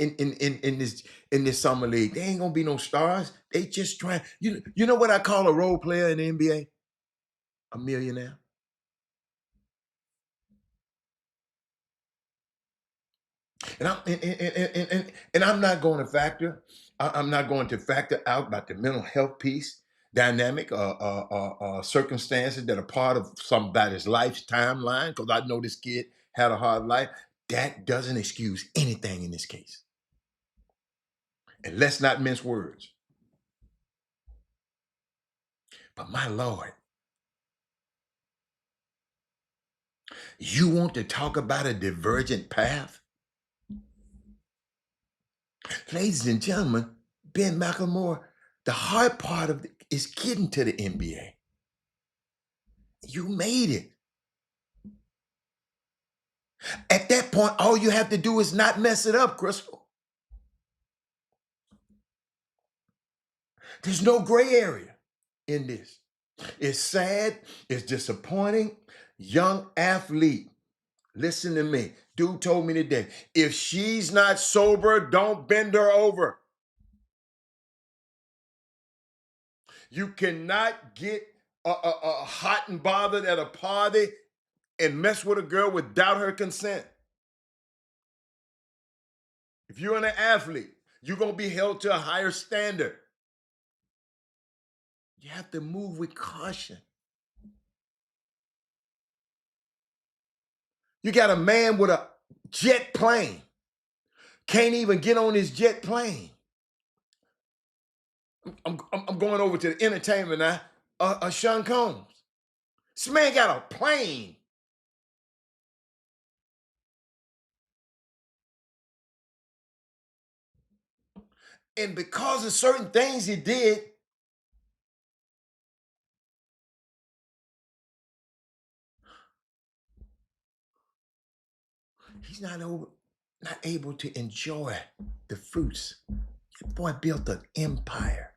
this summer league. They ain't gonna be no stars. They just trying. You know what I call a role player in the NBA? A millionaire. And I'm not going to factor. I'm not going to factor out about the mental health piece, dynamic, circumstances that are part of somebody's life's timeline. Because I know this kid had a hard life. That doesn't excuse anything in this case. And let's not mince words. But my Lord, you want to talk about a divergent path? Ladies and gentlemen, Ben McLemore, the hard part of it is getting to the NBA. You made it. At that point, all you have to do is not mess it up, Crystal. There's no gray area in this. It's sad. It's disappointing. Young athlete. Listen to me. Dude told me today, if she's not sober, don't bend her over. You cannot get hot and bothered at a party and mess with a girl without her consent. If you're an athlete, you're going to be held to a higher standard. You have to move with caution. You got a man with a jet plane, can't even get on his jet plane. I'm going over to the entertainment now. Sean Combs. This man got a plane. And because of certain things he did, he's not able to enjoy the fruits. That boy built an empire.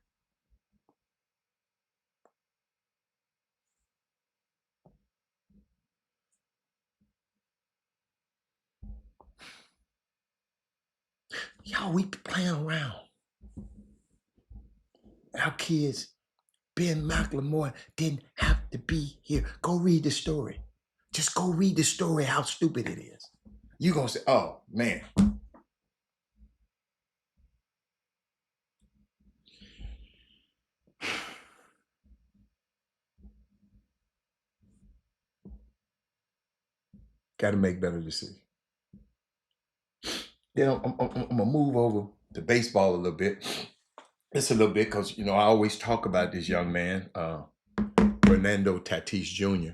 Y'all, we playing around. Our kids, Ben McLemore didn't have to be here. Go read the story. Just go read the story, how stupid it is. You're going to say, oh, man. Got to make better decisions. Then I'm going to move over to baseball a little bit. Just a little bit because, I always talk about this young man, Fernando Tatis Jr.,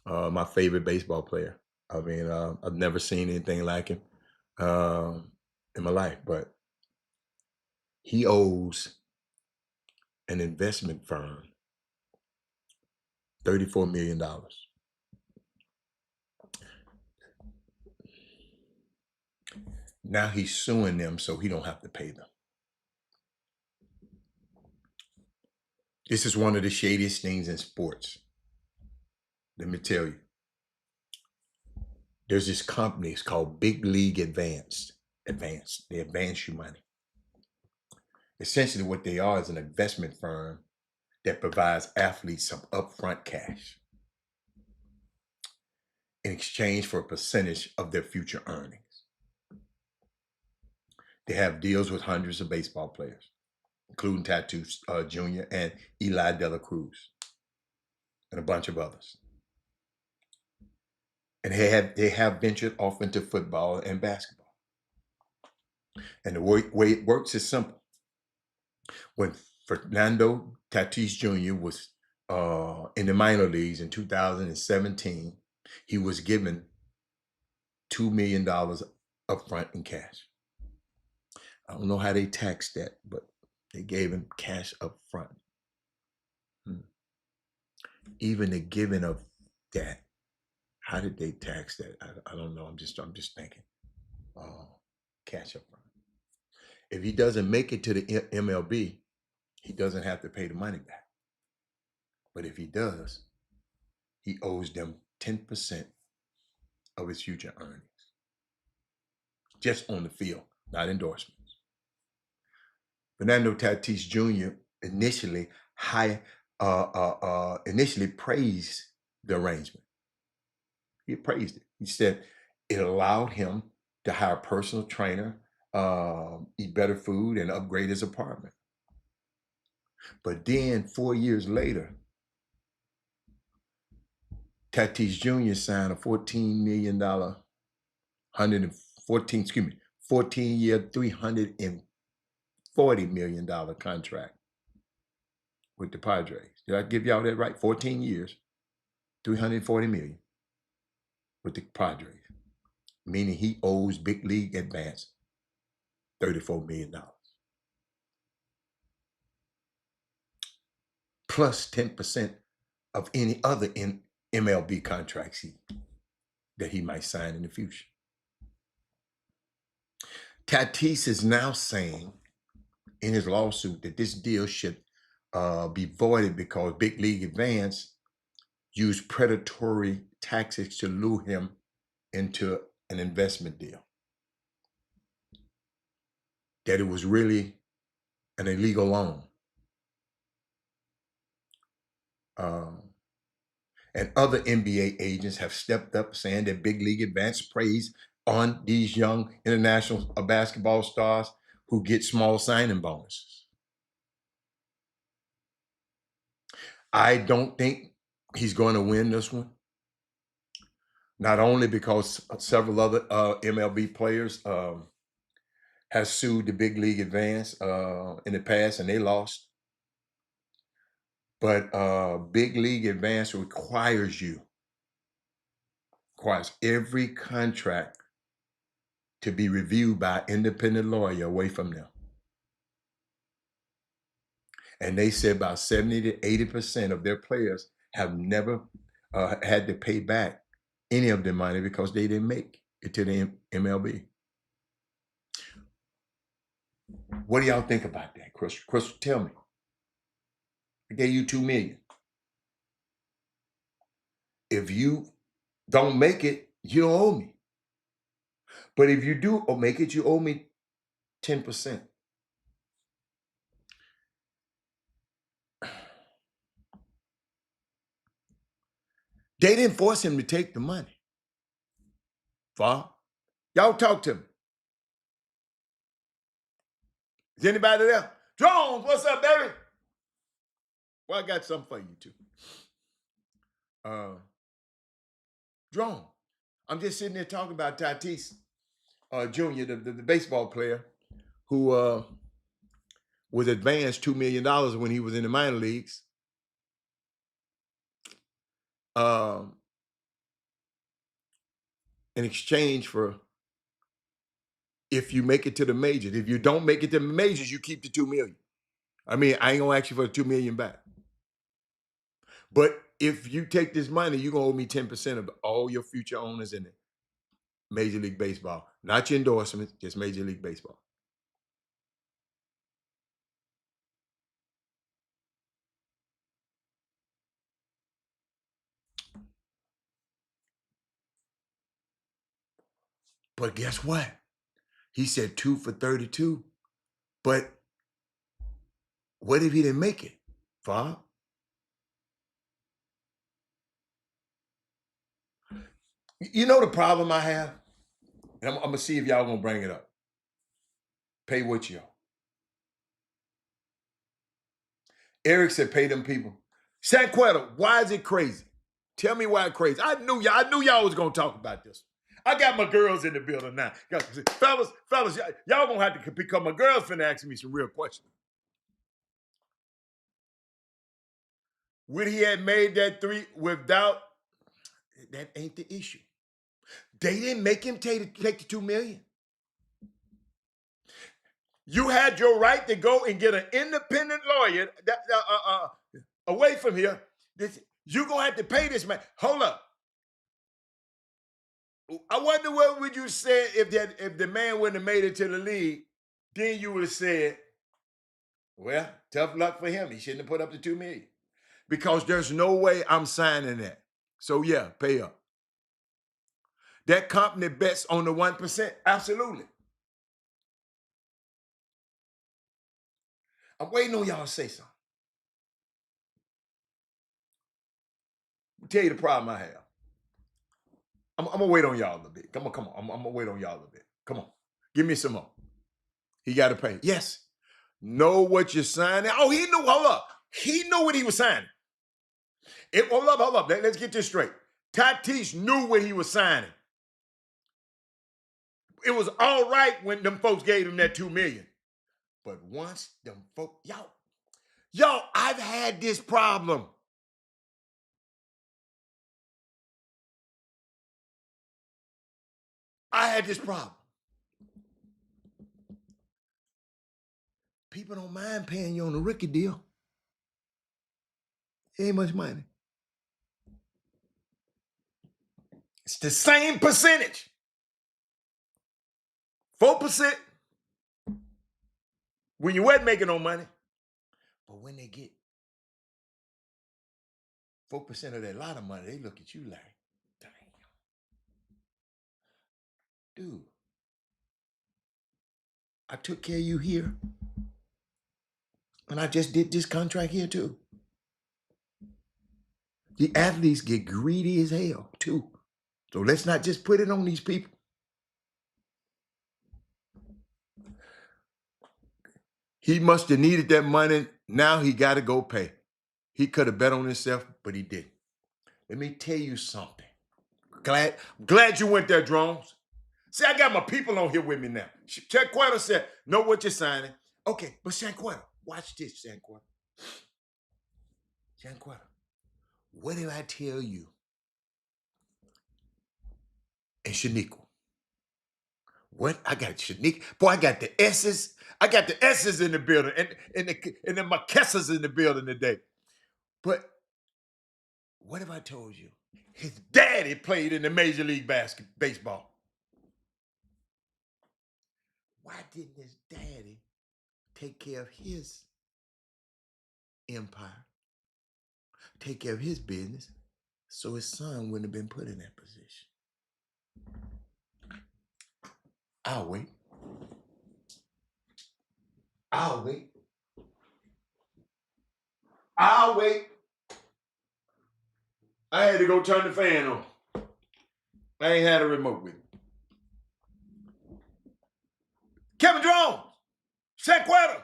my favorite baseball player. I mean, I've never seen anything like him in my life, but he owes an investment firm $34 million. Now he's suing them so he don't have to pay them. This is one of the shadiest things in sports. Let me tell you. There's this company, it's called Big League Advanced. They advance you money. Essentially what they are is an investment firm that provides athletes some upfront cash in exchange for a percentage of their future earnings. They have deals with hundreds of baseball players, including Tatis Jr. and Eli De La Cruz and a bunch of others. And they have ventured off into football and basketball. And the way it works is simple. When Fernando Tatis Jr. was in the minor leagues in 2017, he was given $2 million upfront in cash. I don't know how they taxed that, but they gave him cash upfront. Even the giving of that, how did they tax that? I don't know. I'm just thinking. Cash upfront. If he doesn't make it to the MLB, he doesn't have to pay the money back. But if he does, he owes them 10% of his future earnings. Just on the field, not endorsements. Fernando Tatis Jr. initially praised the arrangement. He praised it. He said it allowed him to hire a personal trainer, eat better food, and upgrade his apartment. But then 4 years later, Tatis Jr. signed a $14 million, 14-year, $340 million contract with the Padres. Did I give y'all that right? 14 years, $340 million with the Padres, meaning he owes Big League Advance $34 million. Plus 10% of any other MLB contracts that he might sign in the future. Tatis is now saying in his lawsuit that this deal should be voided because Big League Advance used predatory tactics to lure him into an investment deal. That it was really an illegal loan. And other NBA agents have stepped up saying that Big League Advance preys on these young international basketball stars who get small signing bonuses. I don't think he's going to win this one. Not only because several other MLB players have sued the Big League Advance in the past and they lost, but Big League Advance requires every contract to be reviewed by an independent lawyer away from them. And they said about 70 to 80% of their players have never had to pay back any of their money because they didn't make it to the MLB. What do y'all think about that, Chris? Chris, tell me. I gave you $2 million. If you don't make it, you don't owe me. But if you do make it, you owe me 10%. They didn't force him to take the money. Y'all talk to me. Is anybody there? Jones, what's up, baby? Well, I got something for you too. Drone, I'm just sitting there talking about Tatis Jr., the baseball player who was advanced $2 million when he was in the minor leagues. In exchange for if you make it to the majors. If you don't make it to the majors, you keep the $2 million. I mean, I ain't gonna ask you for the $2 million back. But if you take this money, you're gonna owe me 10% of all your future owners in it. Major League Baseball. Not your endorsements, just Major League Baseball. But guess what? He said 2 for 32. But what if he didn't make it, Bob? You know the problem I have? And I'm gonna see if y'all gonna bring it up. Pay what you owe. Eric said pay them people. Sanquetta, why is it crazy? Tell me why it's crazy. I knew y'all was gonna talk about this. I got my girls in the building now. Fellas, y'all gonna have to become my girls finna ask me some real questions. Would he have made that 3 without? That ain't the issue. They didn't make him take the $2 million. You had your right to go and get an independent lawyer away from here. You're gonna have to pay this man. Hold up. I wonder what would you say if the man wouldn't have made it to the league, then you would have said, well, tough luck for him. He shouldn't have put up the $2 million. Because there's no way I'm signing that. So yeah, pay up. That company bets on the 1%. Absolutely. I'm waiting on y'all to say something. I'll tell you the problem I have. I'm gonna wait on y'all a little bit. Come on. I'm gonna wait on y'all a little bit. Come on. Give me some more. He got to pay. Yes. Know what you're signing. Oh, he knew. Hold up. He knew what he was signing. Hold up. Let's get this straight. Tatis knew what he was signing. It was all right when them folks gave him that $2 million. But once them folks, y'all, I've had this problem. I had this problem. People don't mind paying you on the rookie deal. It ain't much money. It's the same percentage. 4% when you wasn't making no money. But when they get 4% of that lot of money, they look at you like, damn. Dude, I took care of you here. And I just did this contract here too. The athletes get greedy as hell too. So let's not just put it on these people. He must have needed that money. Now he got to go pay. He could have bet on himself, but he didn't. Let me tell you something. Glad you went there, Drones. See, I got my people on here with me now. Shanquetta said, know what you're signing. Okay, but Shanquetta, watch this, Shanquetta. Shanquetta, what did I tell you? And Shaniqua. What? I got Shaniqua. Boy, I got the S's. I got the S's in the building and the Marquesas in the building today. But what have I told you? His daddy played in the Major League Baseball. Why didn't his daddy take care of his empire, take care of his business, so his son wouldn't have been put in that position? I'll wait. I'll wait. I'll wait. I had to go turn the fan on. I ain't had a remote with me. Kevin Jones, Shanquetta.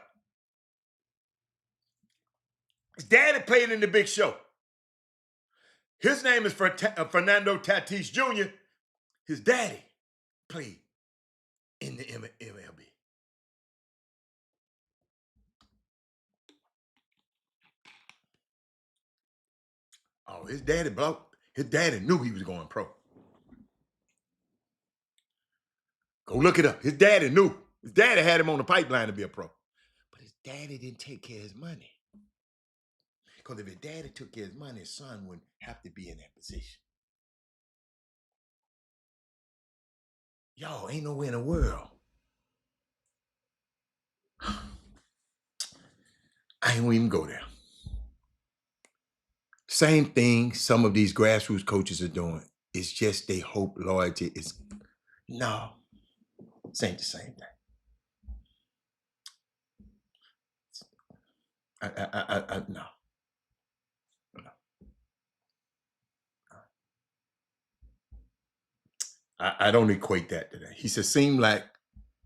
His daddy played in the big show. His name is Fernando Tatis Jr. His daddy played in the MLB. Oh, his daddy knew he was going pro. Go look it up. His daddy knew. His daddy had him on the pipeline to be a pro. But his daddy didn't take care of his money. Because if his daddy took care of his money, his son wouldn't have to be in that position. Y'all, ain't nowhere in the world. I ain't gonna even go there. Same thing some of these grassroots coaches are doing. It's just they hope loyalty is... No, this ain't the same thing. No. I don't equate that to that. He said, seem like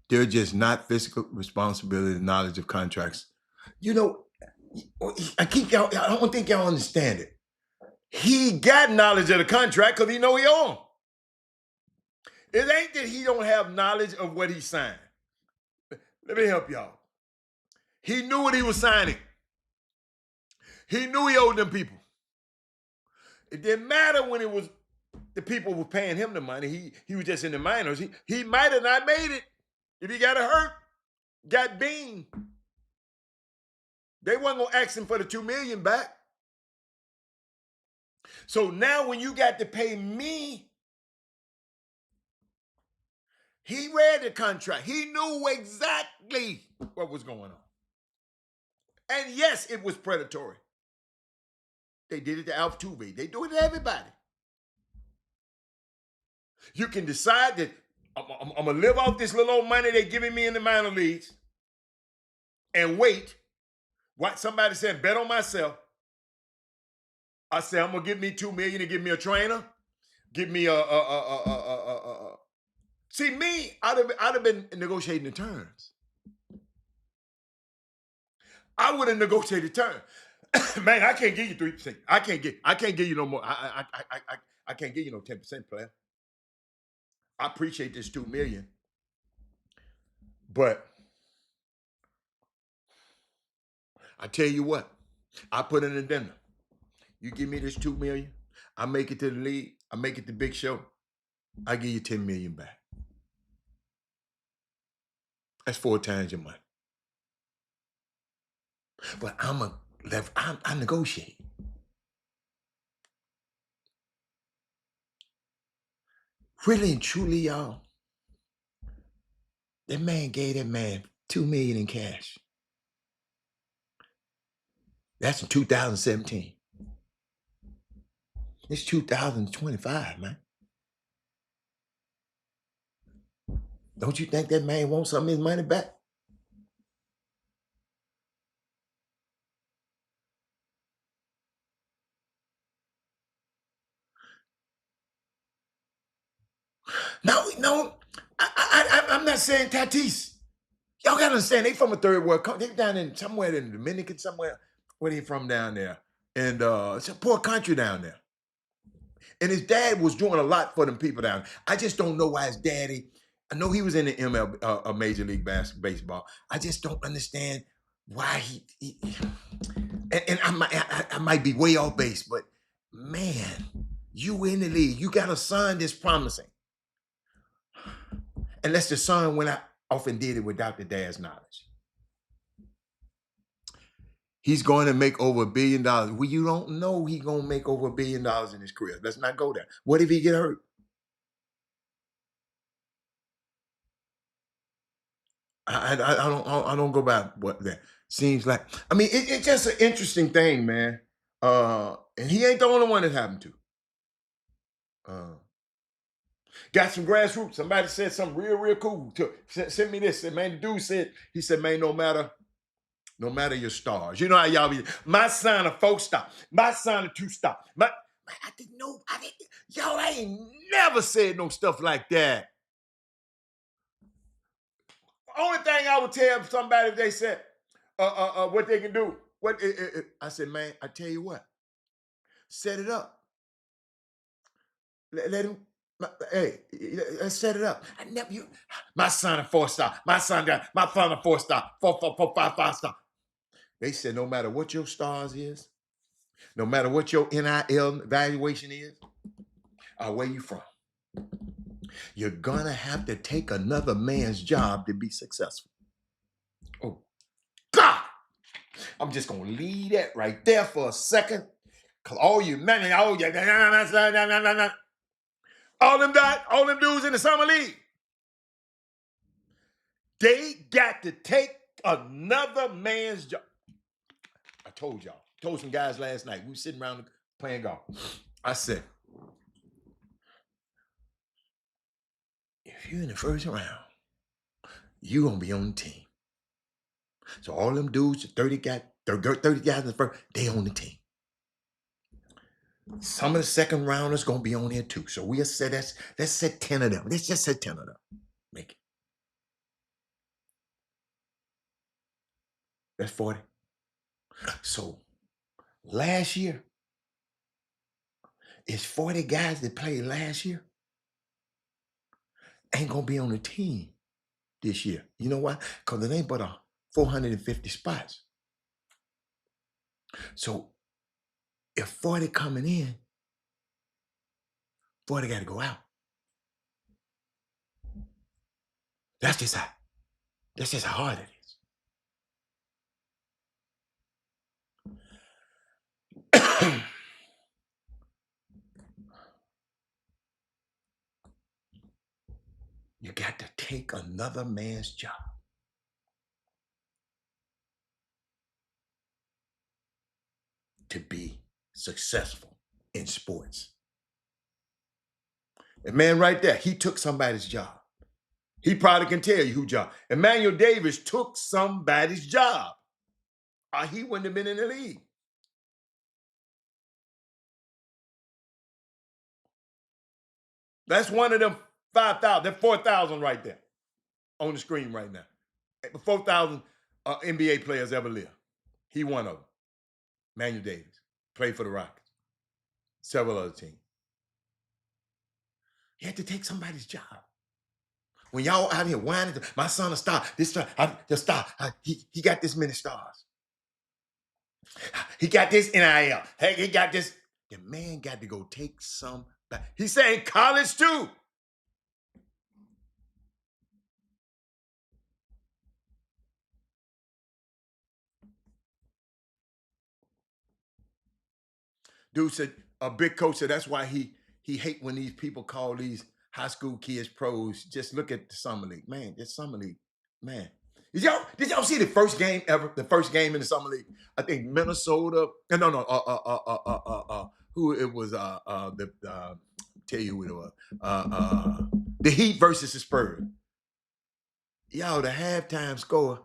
they're just not fiscal responsibility and knowledge of contracts. You know, I don't think y'all understand it. He got knowledge of the contract because he know he own. It ain't that he don't have knowledge of what he signed. Let me help y'all. He knew what he was signing. He knew he owed them people. It didn't matter when it was the people were paying him the money. He was just in the minors. He might have not made it if he got hurt, got beamed. They wasn't gonna ask him for the $2 million back. So now when you got to pay me, he read the contract. He knew exactly what was going on. And yes, it was predatory. They did it to Altuve. They do it to everybody. You can decide that I'm going to live off this little old money they're giving me in the minor leagues and wait. What somebody said, bet on myself. I said, I'm going to give me $2 million to give me a trainer. Give me See, me, I'd have been negotiating the terms. I would have negotiated terms. Man, I can't give you 3%. I can't give you no more. I can't give you no 10%, player. I appreciate this $2 million, but I tell you what, I put in an addendum. You give me this $2 million, I make it to the league, I make it to Big Show, I give you $10 million back. That's 4 times your money. But I negotiate. Really and truly, y'all, that man gave that man $2 million in cash. That's in 2017. It's 2025, man. Don't you think that man wants some of his money back? not saying Tatis. Y'all gotta understand, they from a third world country. They down in somewhere in the Dominican, somewhere. Where they from down there? And it's a poor country down there. And his dad was doing a lot for them people down there. I just don't know why his daddy, I know he was in the Major League Baseball. I just don't understand why and I might be way off base, but man, you in the league. You got a son that's promising. Unless the son went out off and did it without the dad's knowledge. He's going to make over $1 billion. Well, you don't know he's going to make over $1 billion in his career. Let's not go there. What if he get hurt? I don't go by what that seems like. I mean, it's just an interesting thing, man. And he ain't the only one that happened to. Got some grassroots. Somebody said something real cool. Send me this. Man, the dude said, he said, man, no matter your stars. You know how y'all be, my son a 4-star, my son a 2-star. I didn't know, y'all ain't never said no stuff like that. Only thing I would tell somebody if they said what they can do. I said, man, I tell you what, set it up. Let him, hey, let's set it up. My son a 4-star, my son a 4-star, 4, 5, 5-star. They said no matter what your stars is, no matter what your NIL evaluation is, or where you from, you're gonna have to take another man's job to be successful. Oh, God! I'm just gonna leave that right there for a second. Cause all them dudes in the summer league, they got to take another man's job. I told y'all, told some guys last night, we were sitting around playing golf. I said, if you're in the first round, you're going to be on the team. So all them dudes, 30 guys in the first, they on the team. Some of the second rounders going to be on there too. So we'll say let's set 10 of them. Let's just set 10 of them. Make it. That's 40. So last year, it's 40 guys that played last year ain't going to be on the team this year. You know why? Because it ain't but 450 spots. So if 40 coming in, 40 got to go out. That's just how hard it is. You got to take another man's job. To be successful in sports. And man right there, he took somebody's job. He probably can tell you who job. Emmanuel Davis took somebody's job. Or he wouldn't have been in the league. That's one of them 5,000, that 4,000 right there on the screen right now. 4,000 NBA players ever lived. He one of them. Emmanuel Davis. Played for the Rockets. Several other teams. He had to take somebody's job. When y'all out here whining, my son a star, this star, the star, he got this many stars. He got this NIL. Hey, he got this. The man got to go take some back. He's saying college too. Dude said, a big coach said that's why he hate when these people call these high school kids pros. Just look at the summer league. Man, this summer league, man. Did y'all see the first game ever? The first game in the summer league? I think Minnesota. Who it was? Tell you who it was. The Heat versus the Spurs. Y'all, the halftime score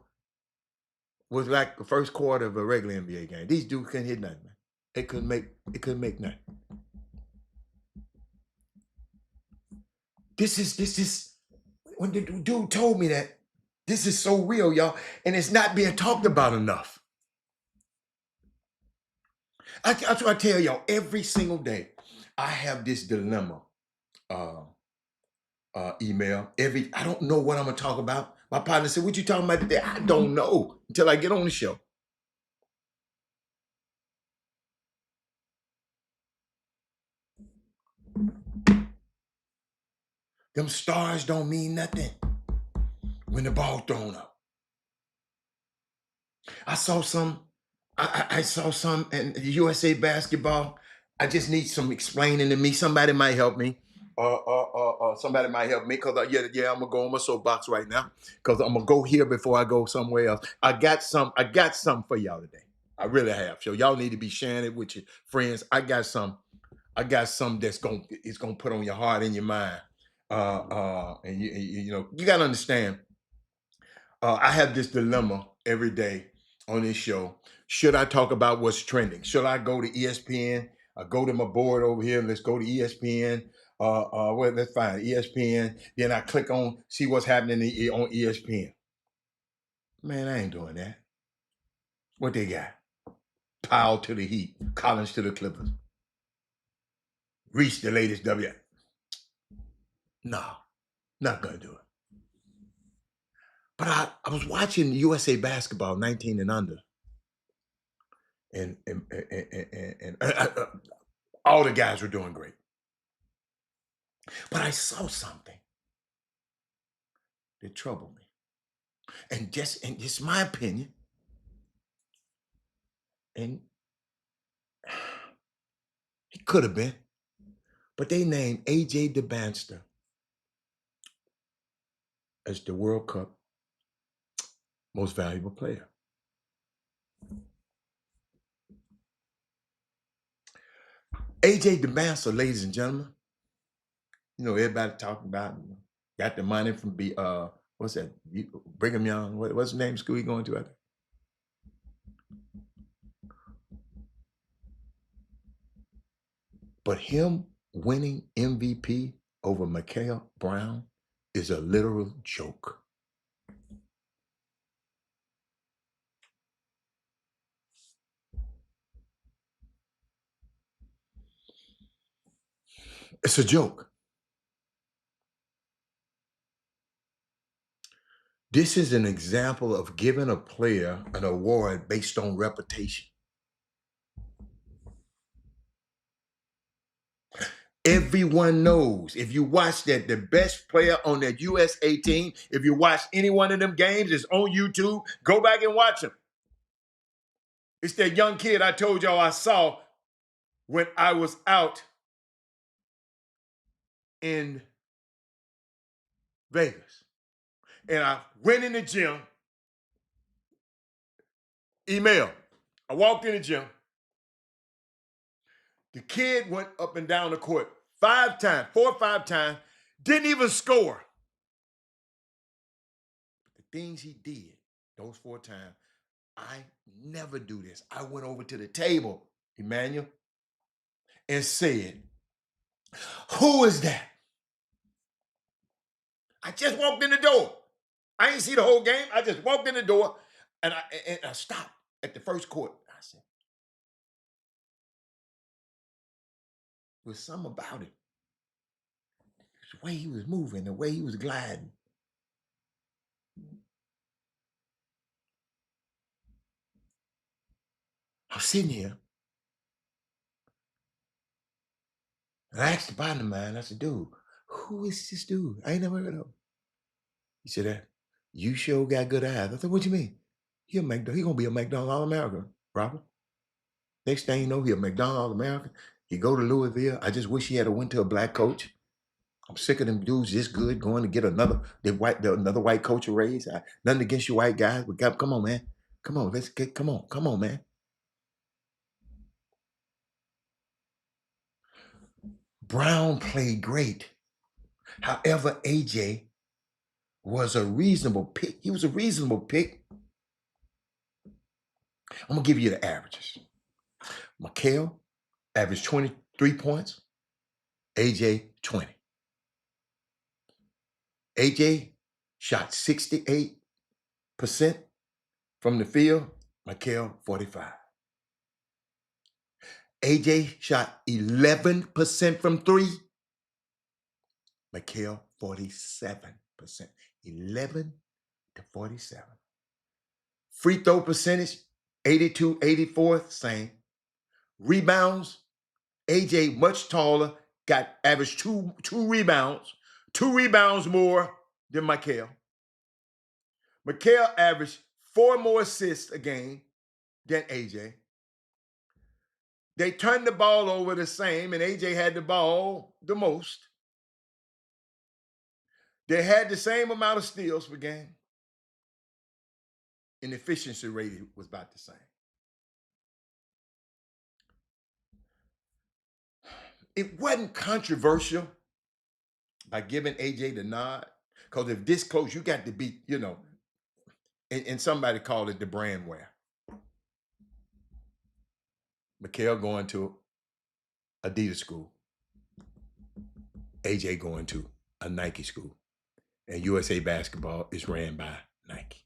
was like the first quarter of a regular NBA game. These dudes couldn't hit nothing, man. It couldn't make nothing. when the dude told me that, this is so real, y'all, and it's not being talked about enough. That's what I tell y'all every single day. I have this dilemma. Email. I don't know what I'm gonna talk about. My partner said, "What you talking about today?" I don't know until I get on the show. Them stars don't mean nothing when the ball thrown up. I saw some. I saw some in USA basketball. I just need some explaining to me. Somebody might help me. Somebody might help me because yeah, I'm gonna go on my soapbox right now because I'm gonna go here before I go somewhere else. I got some for y'all today. I really have. So y'all need to be sharing it with your friends. I got some that's gonna put on your heart and your mind. And you know you gotta understand. I have this dilemma every day on this show. Should I talk about what's trending? Should I go to ESPN? I go to my board over here. Let's go to ESPN. Well, let's find ESPN. Then I click on see what's happening on ESPN. Man, I ain't doing that. What they got? Powell to the Heat, Collins to the Clippers. Reach the latest W. No, not gonna do it. But I was watching USA basketball 19 and under. And all the guys were doing great. But I saw something that troubled me. And it's my opinion. And it could have been. But they named AJ DeBanster as the World Cup most valuable player. AJ DeBanster, ladies and gentlemen, you know, everybody talking about, got the money from what's that? Brigham Young. What's the name of school he going to out there? But him winning MVP over Mikael Brown is a literal joke. It's a joke. This is an example of giving a player an award based on reputation. Everyone knows if you watch that the best player on that USA team, if you watch any one of them games, it's on YouTube. Go back and watch them. It's that young kid I told y'all I saw when I was out in Vegas. And I went in the gym. Email. I walked in the gym. The kid went up and down the court 5 times, 4 or 5 times, didn't even score. The things he did those 4 times, I never do this. I went over to the table, Emmanuel, and said, "Who is that?" I just walked in the door. I ain't see the whole game. I just walked in the door and I stopped at the first court. I said, "There's something about it. The way he was moving, the way he was gliding." I was sitting here and I asked the partner of mine, I said, "Dude, who is this dude? I ain't never heard of him." He said, "That you sure got good eyes." I said, "What you mean?" He gonna be a McDonald's All-American, Robert. Next thing you know, he a McDonald's All-American. He go to Louisville. I just wish he had went to a black coach. I'm sick of them dudes this good going to get another white coach a raise. Nothing against you white guys, but come on, man. Come on, come on, man. Brown played great. However, AJ was a reasonable pick. He was a reasonable pick. I'm gonna give you the averages. Mikael averaged 23 points. AJ 20. AJ shot 68% from the field. Mikael, 45. AJ shot 11% from three. Mikael, 47%. 11 to 47. Free throw percentage, 82, 84, same. Rebounds, AJ much taller, got averaged two rebounds more than Mikael. Mikael averaged 4 more assists a game than AJ. They turned the ball over the same, and AJ had the ball the most. They had the same amount of steals per game, and the efficiency rate was about the same. It wasn't controversial by giving AJ the nod, because if this close, you got to be, and somebody called it the brand wear. Mikael going to Adidas school, AJ going to a Nike school, and USA basketball is ran by Nike.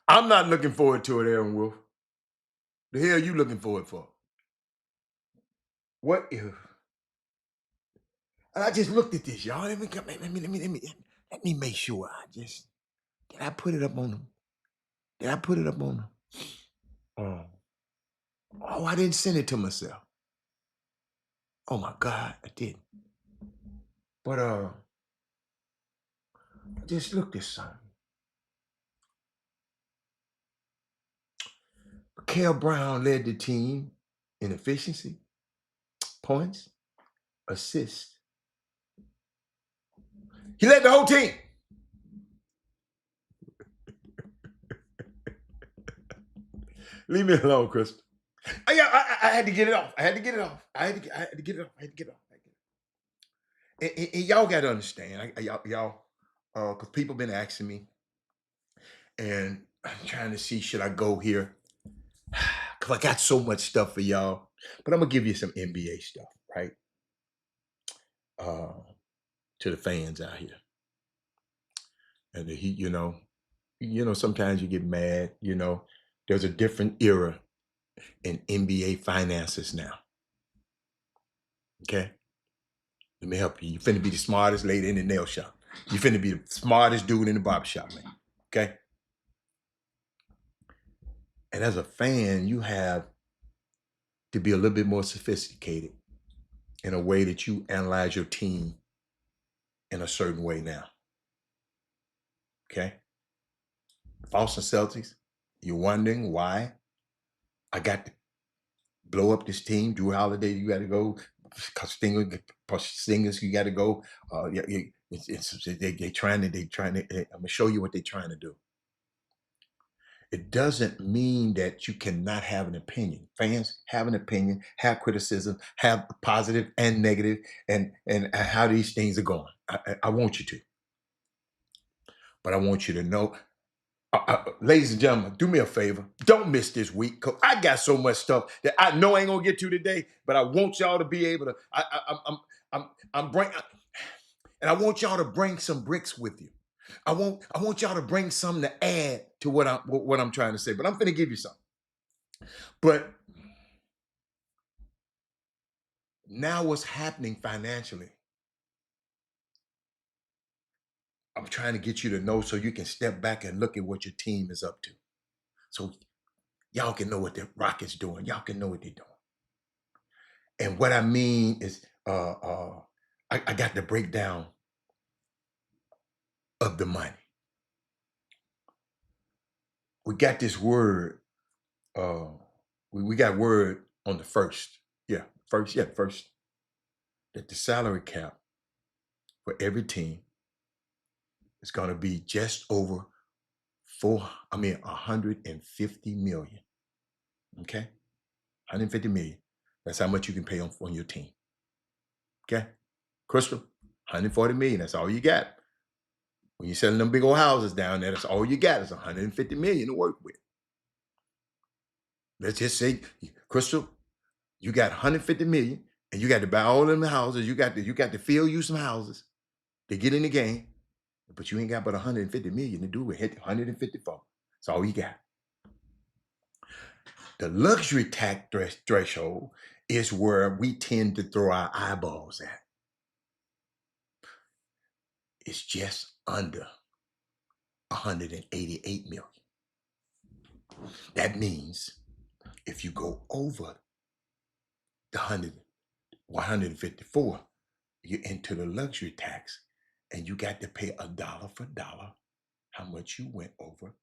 I'm not looking forward to it, Aaron Wolf. The hell are you looking forward for? What if? And I just looked at this, y'all. Let me make sure. Did I put it up on them? Did I put it up on them? Oh, I didn't send it to myself. Oh my God, I didn't. But I just looked at something. Mikael Brown led the team in efficiency, points, assists. He led the whole team. Leave me alone, Crystal. I had to get it off. I had to get it off. And y'all got to understand, y'all, because people been asking me, and I'm trying to see, should I go here? Because I got so much stuff for y'all, but I'm gonna give you some NBA stuff, right? To the fans out here, and the heat, sometimes you get mad. There's a different era in NBA finances now. Okay, let me help you. You finna be the smartest lady in the nail shop. You finna be the smartest dude in the barbershop, man. Okay. And as a fan, you have to be a little bit more sophisticated in a way that you analyze your team in a certain way now. Okay? Boston Celtics, you're wondering why I got to blow up this team. Drew Holiday, you got to go. Singers, you got to go. They trying to. I'm gonna show you what they're trying to do. It doesn't mean that you cannot have an opinion. Fans have an opinion, have criticism, have positive and negative, and how these things are going. I want you to. But I want you to know, ladies and gentlemen, do me a favor. Don't miss this week, because I got so much stuff that I know I ain't gonna get to today, but I want y'all to be able to, I'm bringing, and I want y'all to bring some bricks with you. I want y'all to bring something to add to what I'm trying to say, but I'm finna give you something. But now what's happening financially, I'm trying to get you to know so you can step back and look at what your team is up to. So y'all can know what the Rockets doing. Y'all can know what they're doing. And what I mean is, I got the breakdown of the money. We got this word. We got word on the first. First. That the salary cap for every team is going to be just over 150 million. Okay, 150 million. That's how much you can pay on your team. Okay, Crystal, 140 million. That's all you got. When you're selling them big old houses down there, that's all you got is 150 million to work with. Let's just say, Crystal, you got 150 million, and you got to buy all them houses. You got to fill you some houses to get in the game, but you ain't got but 150 million to do it. Hit 154. That's all you got. The luxury tax threshold is where we tend to throw our eyeballs at. It's just under 188 million. That means if you go over the 154, you're into the luxury tax, and you got to pay a dollar for dollar how much you went over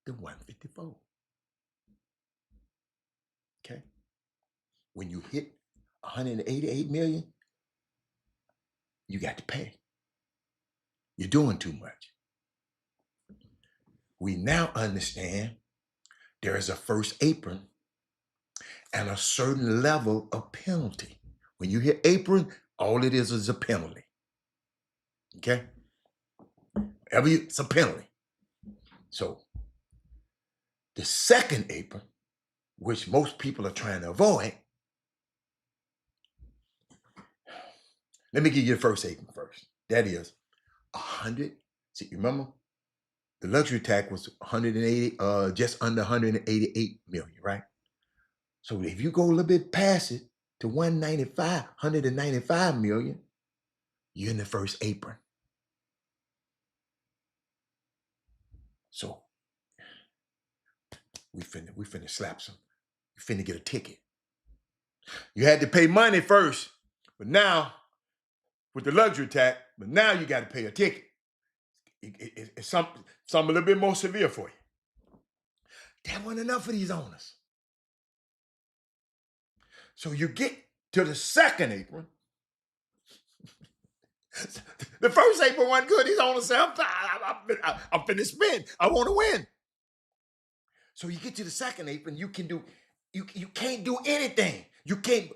the 154. Okay? When you hit 188 million, you got to pay. You're doing too much. We now understand there is a first apron and a certain level of penalty. When you hit apron, all it is a penalty. Okay? It's a penalty. So the second apron, which most people are trying to avoid, let me give you the first apron first. That is 100. See, you remember? The luxury tax was 180, just under 188 million, right? So if you go a little bit past it to 195 million, you're in the first apron. So we finna slap some. You finna get a ticket. You had to pay money first, but now with the luxury tax, but now you got to pay a ticket. It's something a little bit more severe for you. That wasn't enough for these owners. So you get to the second apron. The first apron wasn't good. These owners say, I'm finna spin. I want to win. So you get to the second apron, you can't do anything. You can't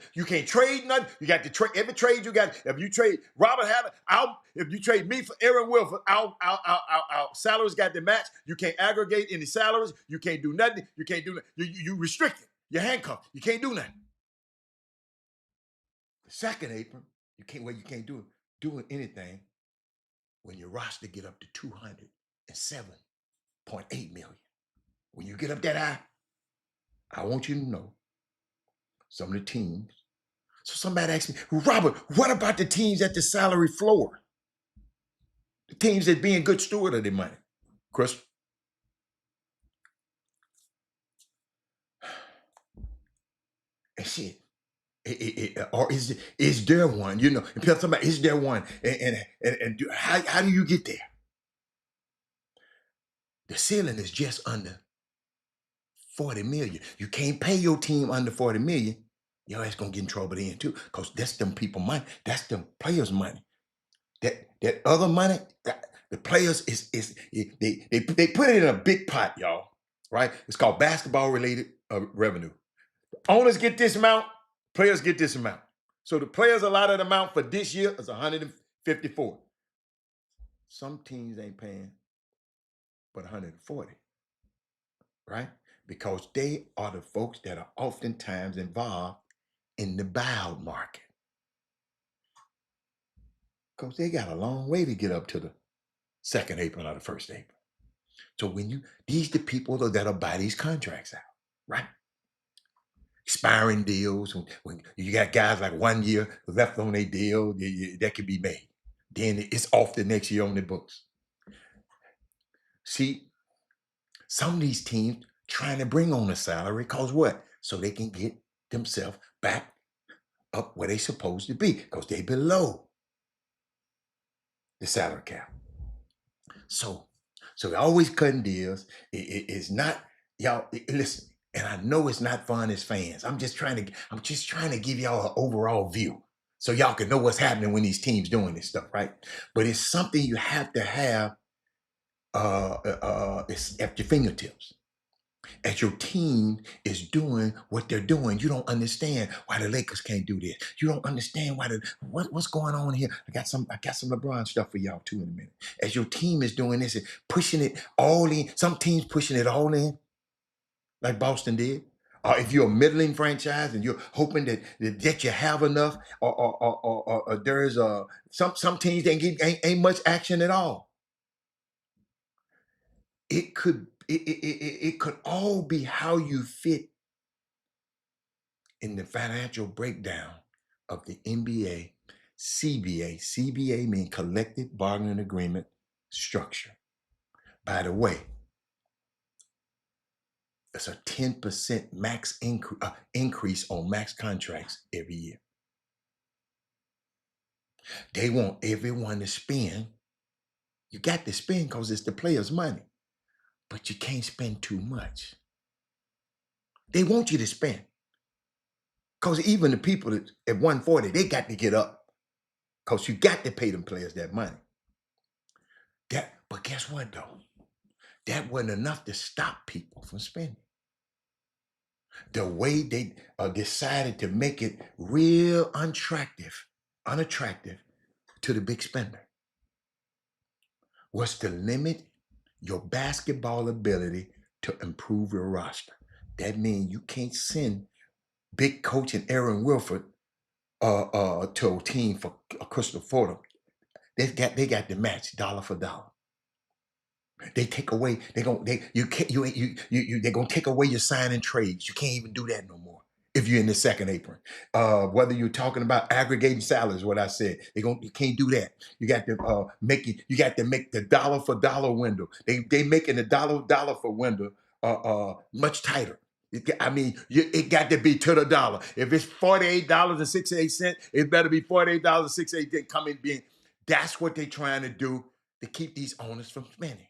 trade nothing. You got to trade every trade you got. If you trade Robert Haller, if you trade me for Aaron Wilford, our salaries got to match. You can't aggregate any salaries. You can't do nothing. You can't do nothing. You restricted. You're handcuffed. You can't do nothing. The second apron, you can't do anything when your roster get up to 207.8 million. When you get up that high, I want you to know some of the teams. So somebody asked me, Robert, what about the teams at the salary floor? The teams that being good steward of their money. Chris? And shit. Or is there one? You know, and people talking about, is there one? And how do you get there? The ceiling is just under 40 million. You can't pay your team under 40 million. Your ass gonna get in trouble then too, because that's them people money. That's them players' money. That other money, the players they put it in a big pot, y'all. Right? It's called basketball related revenue. The owners get this amount, players get this amount. So the players allotted amount for this year is 154. Some teams ain't paying but 140. Right? Because they are the folks that are oftentimes involved in the buyout market. Because they got a long way to get up to the second apron or the first apron. So these the people that'll buy these contracts out, right? Expiring deals, when you got guys like 1 year left on their deal, that could be made. Then it's off the next year on the books. See, some of these teams trying to bring on a salary, cause what? So they can get themselves back up where they supposed to be, because they below the salary cap. So they're always cutting deals. It's not, y'all, listen, and I know it's not fun as fans. I'm just trying to give y'all an overall view so y'all can know what's happening when these teams doing this stuff, right? But it's something you have to have it's at your fingertips. As your team is doing what they're doing, you don't understand why the Lakers can't do this. You don't understand what's going on here. I got some LeBron stuff for y'all too in a minute. As your team is doing this and pushing it all in, some teams pushing it all in, like Boston did. if you're a middling franchise and you're hoping that you have enough, or there is some teams that ain't much action at all. It could all be how you fit in the financial breakdown of the NBA CBA. CBA means collective bargaining agreement structure. By the way, it's a 10% max increase on max contracts every year. They want everyone to spend. You got to spend because it's the players' money, but you can't spend too much. They want you to spend because even the people that at 140, they got to get up because you got to pay them players that money. But guess what though? That wasn't enough to stop people from spending. The way they decided to make it real unattractive to the big spender was to limit your basketball ability to improve your roster. That means you can't send big coach and Aaron Wilford to a team for Crystal Fordham. They got the match dollar for dollar. They take away. They're gonna take away your signing trades. You can't even do that no more if you're in the second apron. Whether you're talking about aggregating salaries, what I said, you can't do that. You got to make it. You got to make the dollar for dollar window. They making the dollar for window much tighter. It got to be to the dollar. If it's $48.68, it better be $48.68 coming being. That's what they're trying to do to keep these owners from spending.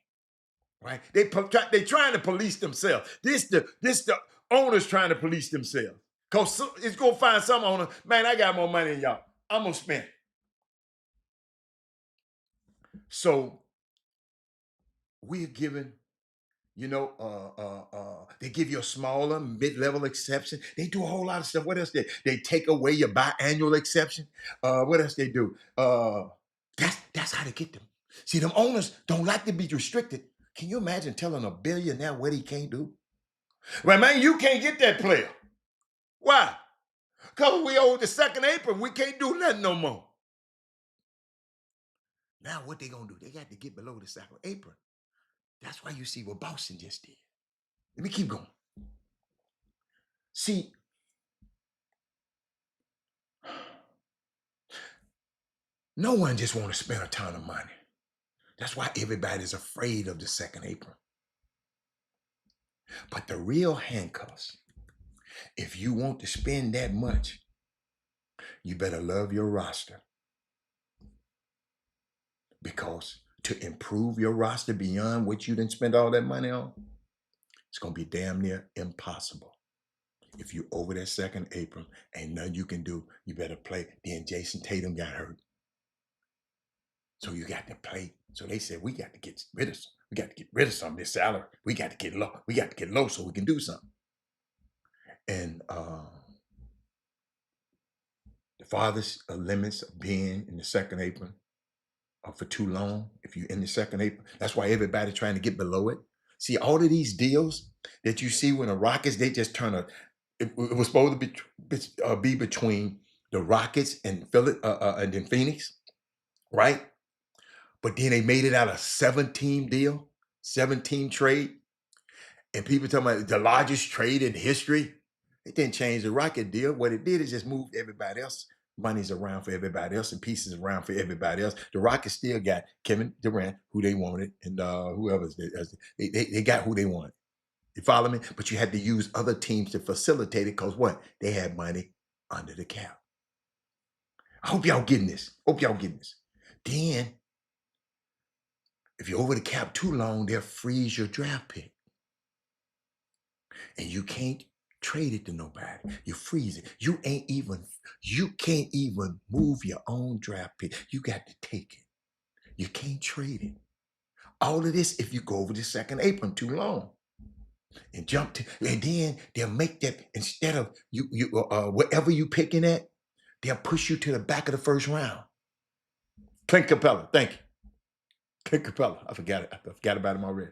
Right? They trying to police themselves. This the owners trying to police themselves. Cause it's gonna find some owner, man, I got more money than y'all. I'm gonna spend. So we're given, they give you a smaller mid-level exception. They do a whole lot of stuff. What else they take away your biannual exception? What else they do? That's how they get them. See, them owners don't like to be restricted. Can you imagine telling a billionaire what he can't do? Well, man, you can't get that player. Why? Because we owe the second apron. We can't do nothing no more. Now what they gonna do? They got to get below the second apron. That's why you see what Boston just did. Let me keep going. See, no one just want to spend a ton of money. That's why everybody's afraid of the second apron. But the real handcuffs, if you want to spend that much, you better love your roster. Because to improve your roster beyond what you didn't spend all that money on, it's going to be damn near impossible. If you over that second apron, ain't nothing you can do. You better play. Then Jason Tatum got hurt. So you got to play. So they said, we got to get rid of some. We got to get rid of some of this salary. We got to get low. We got to get low so we can do something. And the farthest limits of being in the second apron for too long, if you're in the second apron, that's why everybody's trying to get below it. See, all of these deals that you see when the Rockets, they just it was supposed to be between the Rockets and and then Phoenix, right? But then they made it out a 7-team deal, 7-team trade. And people talking about the largest trade in history. It didn't change the Rocket deal. What it did is just moved everybody else. Money's around for everybody else and pieces around for everybody else. The Rockets still got Kevin Durant, who they wanted, and whoever they got who they wanted. You follow me? But you had to use other teams to facilitate it because what? They had money under the cap. I hope y'all getting this. Then, if you're over the cap too long, they'll freeze your draft pick. And you can't trade it to nobody. You freeze it. You can't even move your own draft pick. You got to take it. You can't trade it. All of this if you go over the second apron too long. And then they'll make that instead of whatever you picking at, they'll push you to the back of the first round. Clint Capella, thank you. Clint Capella, I forgot about him already.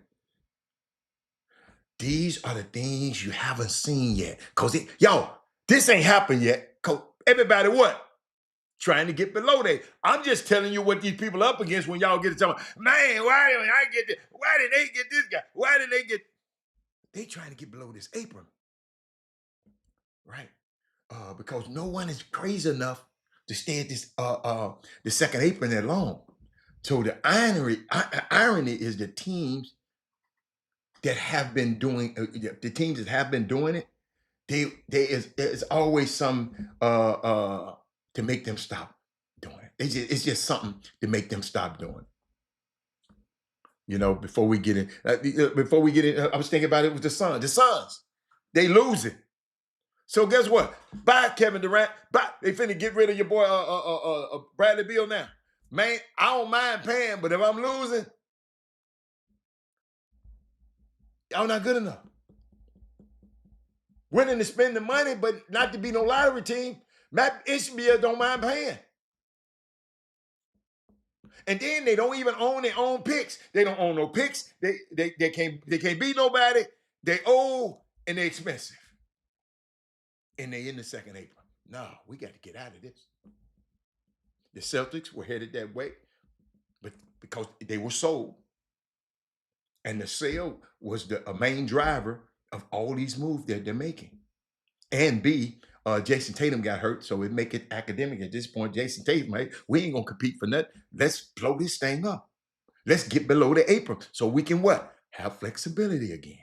These are the things you haven't seen yet. Cause this ain't happened yet. Cause everybody what? Trying to get below that. I'm just telling you what these people up against when y'all get to tell me, man, why did I get this? Why did they get this guy? Why did they get? They trying to get below this apron, right? Because no one is crazy enough to stay at this the second apron that long. So the irony is the teams that have been doing it. There's always some to make them stop doing it. It's just something to make them stop doing it. You know, before we get in, I was thinking about it with the Suns. The Suns, they losing. So guess what? Bye, Kevin Durant. Bye. They finna get rid of your boy Bradley Beal now. Man, I don't mind paying, but if I'm losing, y'all not good enough. Winning to spend the money, but not to be no lottery team. Matt Ishmael don't mind paying. And then they don't even own their own picks. They don't own no picks. They can't beat nobody. They old and they expensive. And they in the second apron. No, we got to get out of this. The Celtics were headed that way, but because they were sold. And the sale was a main driver of all these moves that they're making. And B, Jason Tatum got hurt, so it make it academic at this point. Jason Tatum, right? We ain't gonna compete for nothing. Let's blow this thing up. Let's get below the apron so we can what? Have flexibility again.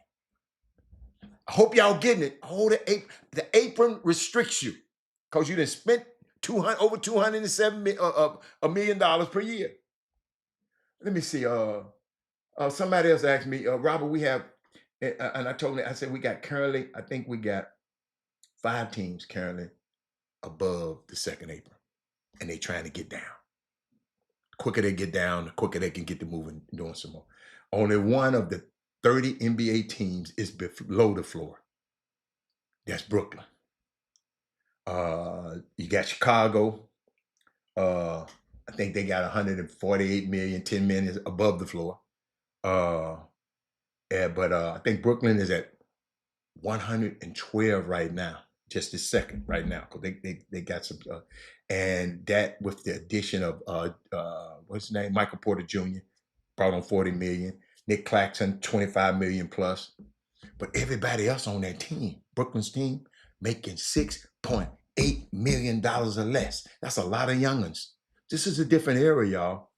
I hope y'all getting it. Oh, the apron restricts you because you done spent over $207 million per year. Let me see. Somebody else asked me, Robert, we have, and I told him, I said we got currently, I think we got 5 teams currently above the second apron, and they trying to get down. The quicker they get down, the quicker they can get to moving, doing some more. Only one of the 30 NBA teams is below the floor. That's Brooklyn. You got Chicago. I think they got 148 million, 10 million above the floor. But I think Brooklyn is at 112 right now, just a second right now, because they got some, and that with the addition of what's his name, Michael Porter Jr. brought on 40 million, Nick Claxton 25 million plus, but everybody else on that team, Brooklyn's team, making $6.8 million or less. That's a lot of young'uns. This is a different era, y'all.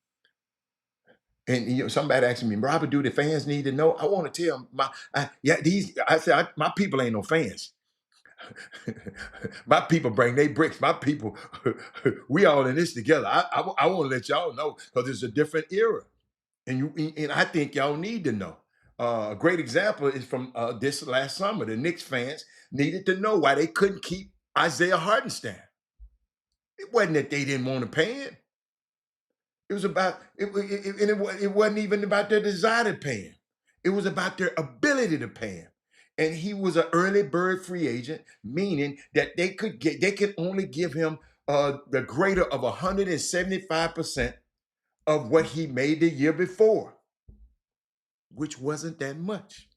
And somebody asked me, Robert, do the fans need to know? I want to tell them, my people ain't no fans. My people bring their bricks. My people, we all in this together. I want to let y'all know because it's a different era, and I think y'all need to know. A great example is from this last summer. The Knicks fans needed to know why they couldn't keep Isaiah Hartenstein. It wasn't that they didn't want to pay him. It was about it wasn't even about their desire to pay him. It was about their ability to pay him. And he was an early bird free agent, meaning that they could only give him the greater of 175% of what he made the year before, which wasn't that much.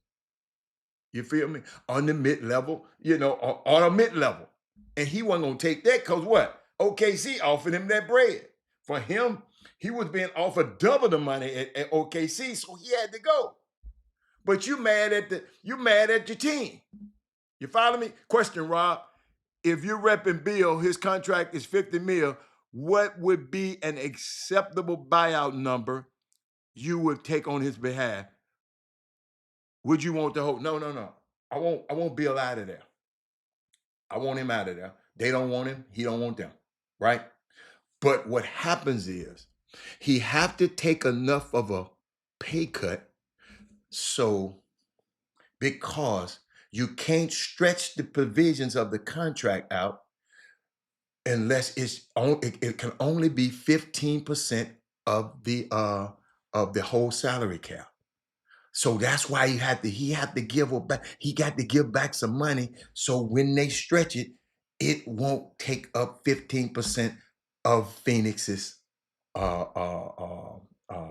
You feel me? On the mid-level, on a mid-level. And he wasn't gonna take that because what? OKC offered him that bread. For him, he was being offered double the money at OKC, so he had to go. But you mad at your team. You follow me? Question, Rob. If you're repping Bill, his contract is $50 million, what would be an acceptable buyout number you would take on his behalf? Would you want the whole? No. I want Bill out of there. I want him out of there. They don't want him. He don't want them. Right? But what happens is he have to take enough of a pay cut because you can't stretch the provisions of the contract out unless it can only be 15% of the whole salary cap. So that's why he had to give back. He got to give back some money. So when they stretch it, it won't take up 15% of Phoenix's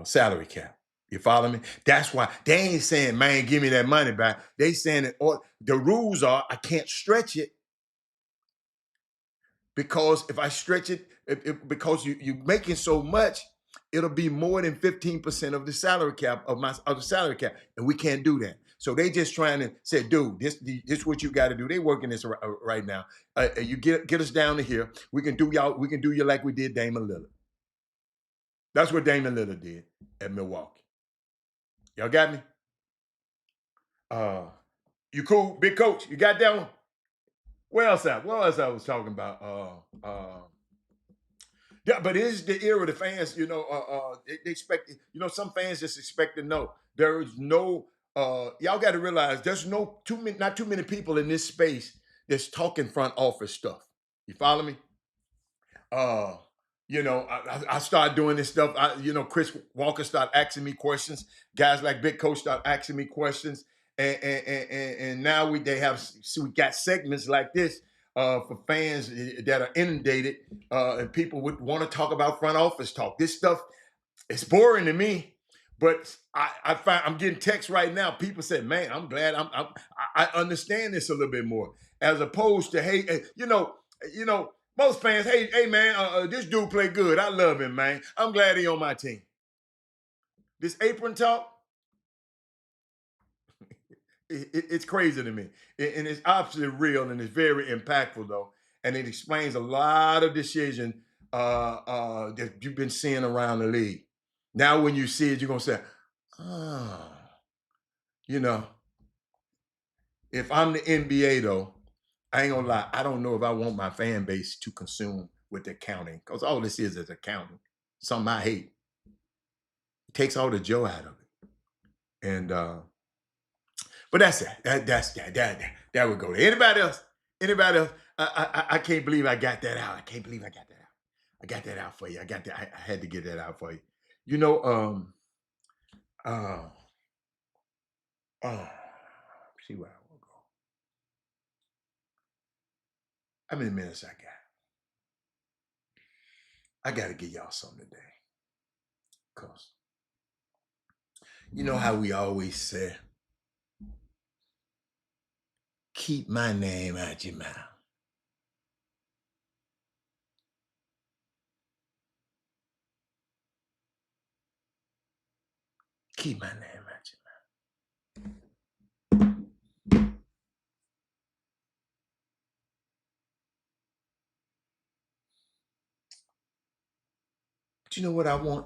salary cap. You follow me? That's why they ain't saying, man, give me that money back. They saying that the rules are I can't stretch it because if I stretch it, because you making so much, it'll be more than 15% of the salary cap of the salary cap, and we can't do that. So they just trying to say, dude, this is what you got to do. They working this right now. You get us down to here. We can do y'all. We can do you like we did Damian Lillard. That's what Damian Lillard did at Milwaukee. Y'all got me? You cool, big coach? You got that one? What else I was talking about? Yeah, but it is the era the fans, they expect, some fans just expect to know. There is no, y'all got to realize there's not too many people in this space that's talking front office stuff. You follow me? I started doing this stuff. Chris Walker started asking me questions. Guys like Big Coach start asking me questions, and now we got segments like this for fans that are inundated, and people would want to talk about front office talk. This stuff is boring to me, but I'm getting texts right now. People say, "Man, I'm glad I understand this a little bit more," as opposed to, "Hey, most fans, hey man, this dude play good. I love him, man. I'm glad he on my team." This apron talk, it's crazy to me. And it's absolutely real and it's very impactful though. And it explains a lot of decisions that you've been seeing around the league. Now when you see it, you're gonna say, oh, if I'm the NBA though, I ain't gonna lie, I don't know if I want my fan base to consume with accounting, because all this is accounting. Something I hate. It takes all the joy out of it. And but that's it. That would go. Anybody else? Anybody else? I can't believe I got that out. I can't believe I got that out. I got that out for you. I had to get that out for you. Uh, see where I will go. How many minutes I got? I got to give y'all something today. Because you know how we always say, keep my name out your mouth. Keep my name out your mouth. But you know what I want?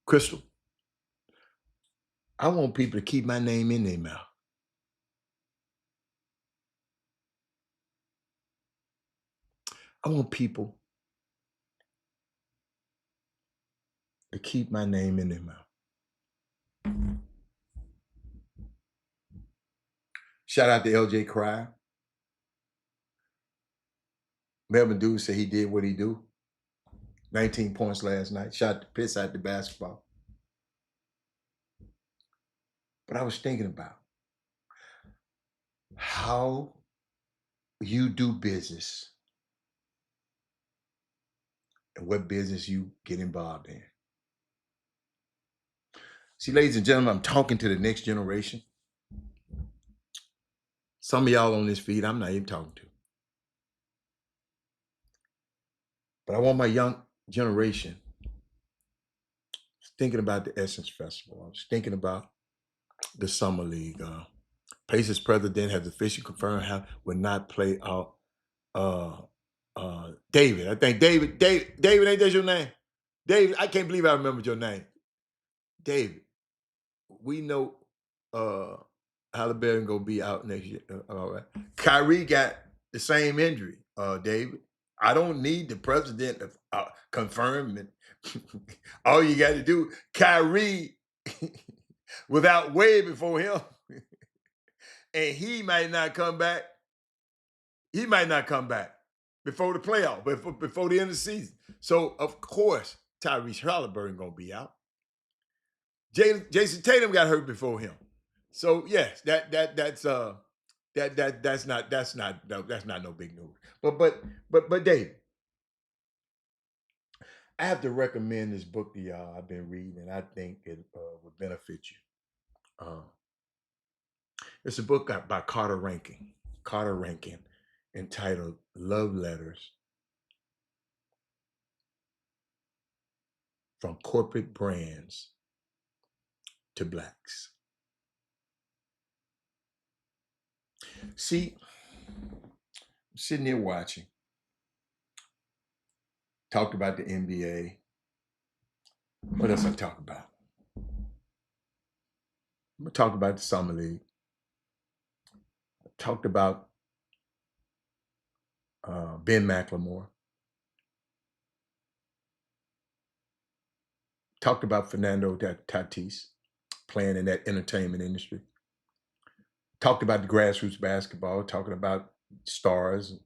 Crystal, I want people to keep my name in their mouth. I want people to keep my name in their mouth. Shout out to LJ Cry. Melvin Dude said he did what he do. 19 points last night. Shot the piss out the basketball. But I was thinking about how you do business and what business you get involved in. See, ladies and gentlemen, I'm talking to the next generation. Some of y'all on this feed, I'm not even talking to. But I want my young generation thinking about the Essence Festival. I was thinking about the Summer League. Pacers president has officially confirmed how will not play out David. I think David, ain't that your name? David, I can't believe I remembered your name. David, we know Halliburton gonna be out next year. All right. Kyrie got the same injury, David. I don't need the president to confirm it. All you got to do, Kyrie without way before him, and he might not come back. He might not come back before the playoff, before the end of the season. So of course, Tyrese Halliburton gonna be out. Jason Tatum got hurt before him. So yes, that's not no big news. But Dave, I have to recommend this book to y'all. I've been reading, and I think it would benefit you. It's a book by Carter Rankin. Carter Rankin, entitled "Love Letters from Corporate Brands to Blacks." See, I'm sitting here watching. Talked about the NBA. What else I talk about? I'm gonna talk about the summer league. I talked about Ben McLemore. Talked about Fernando Tatis playing in that entertainment industry. Talked about the grassroots basketball. Talking about stars.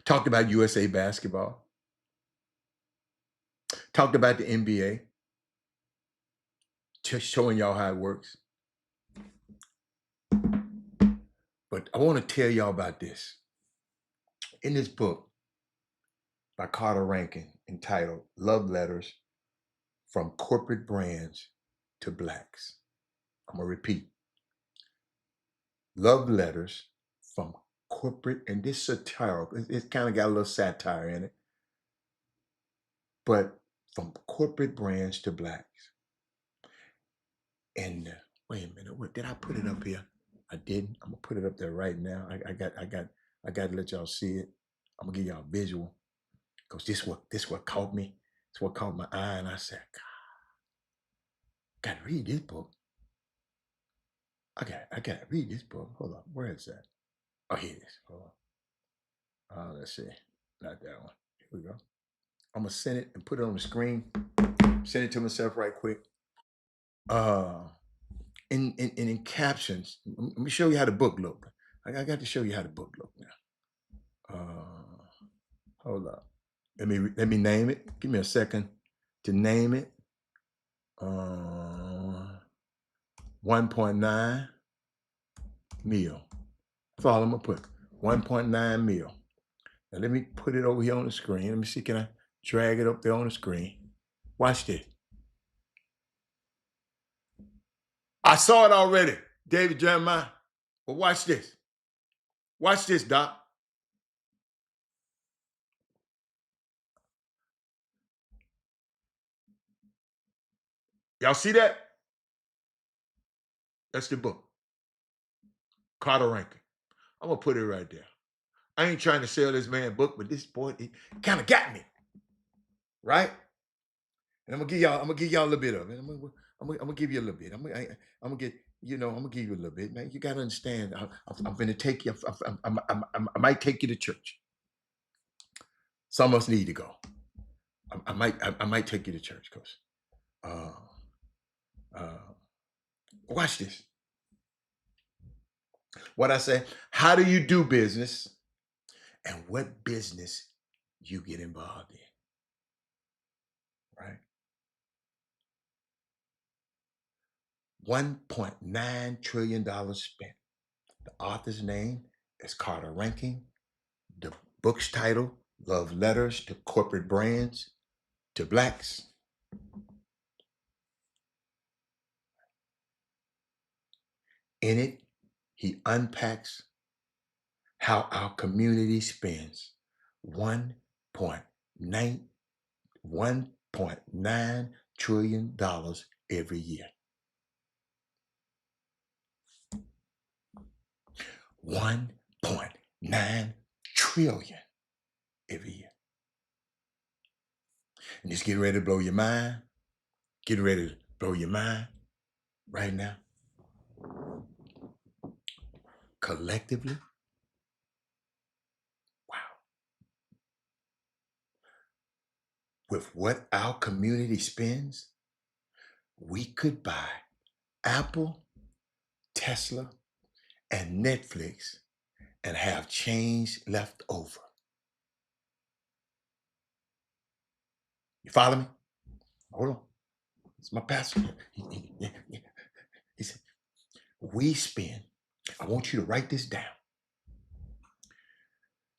Talked about USA basketball. Talked about the NBA. Just showing y'all how it works. But I want to tell y'all about this. In this book by Carter Rankin, entitled "Love Letters from Corporate Brands to Blacks." I'm going to repeat. Love letters from corporate, and this satirical, it's kind of got a little satire in it, but from corporate brands to blacks. And wait a minute, what did I put it up here? I didn't. I'm gonna put it up there right now. I got to let y'all see it. I'm gonna give y'all a visual, because this what caught me. It's what caught my eye, and I said, God, gotta read this book. I gotta read this book. Hold on, where is that? Oh, here it is. Hold on. Let's see. Not that one. Here we go. I'm gonna send it and put it on the screen. Send it to myself right quick. In captions, let me show you how the book look. I got to show you how the book look now. Hold up. Let me name it. Give me a second to name it. 1.9 mil. That's all I'm gonna put. 1.9 mil. Now let me put it over here on the screen. Let me see. Can I drag it up there on the screen? Watch this. I saw it already, David Jeremiah. But watch this. Watch this, Doc. Y'all see that? That's the book. Carter Rankin. I'm gonna put it right there. I ain't trying to sell this man book, but this boy, it kind of got me. Right? And I'm gonna give y'all a little bit of it. I'm gonna give you a little bit. I'm gonna get, I'm gonna give you a little bit, man. You gotta understand. I'm gonna take you. I might take you to church. Some of us need to go. I might take you to church, cause watch this. What I say? How do you do business, and what business you get involved in? Right? $1.9 trillion spent. The author's name is Carter Rankin. The book's title, Love Letters to Corporate Brands to Blacks. In it, he unpacks how our community spends $1.9 trillion every year. $1.9 trillion every year. And it's getting ready to blow your mind. Getting ready to blow your mind right now. Collectively, wow. With what our community spends, we could buy Apple, Tesla, and Netflix and have change left over. You follow me? Hold on. It's my pastor. He said, we spend, I want you to write this down.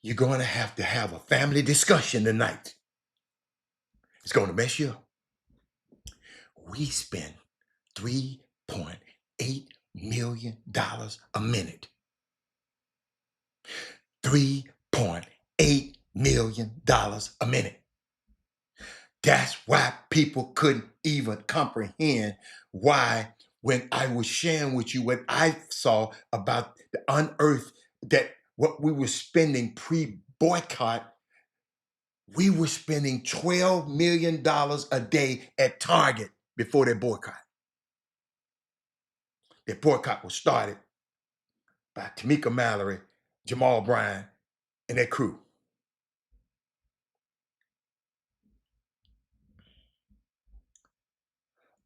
You're going to have a family discussion tonight. It's going to mess you up. We spend $3.8 million a minute. $3.8 million a minute. That's why people couldn't even comprehend why, when I was sharing with you what I saw about the unearthed, that what we were spending pre-boycott, we were spending $12 million a day at Target before their boycott. Their boycott was started by Tamika Mallory, Jamal Bryan, and their crew.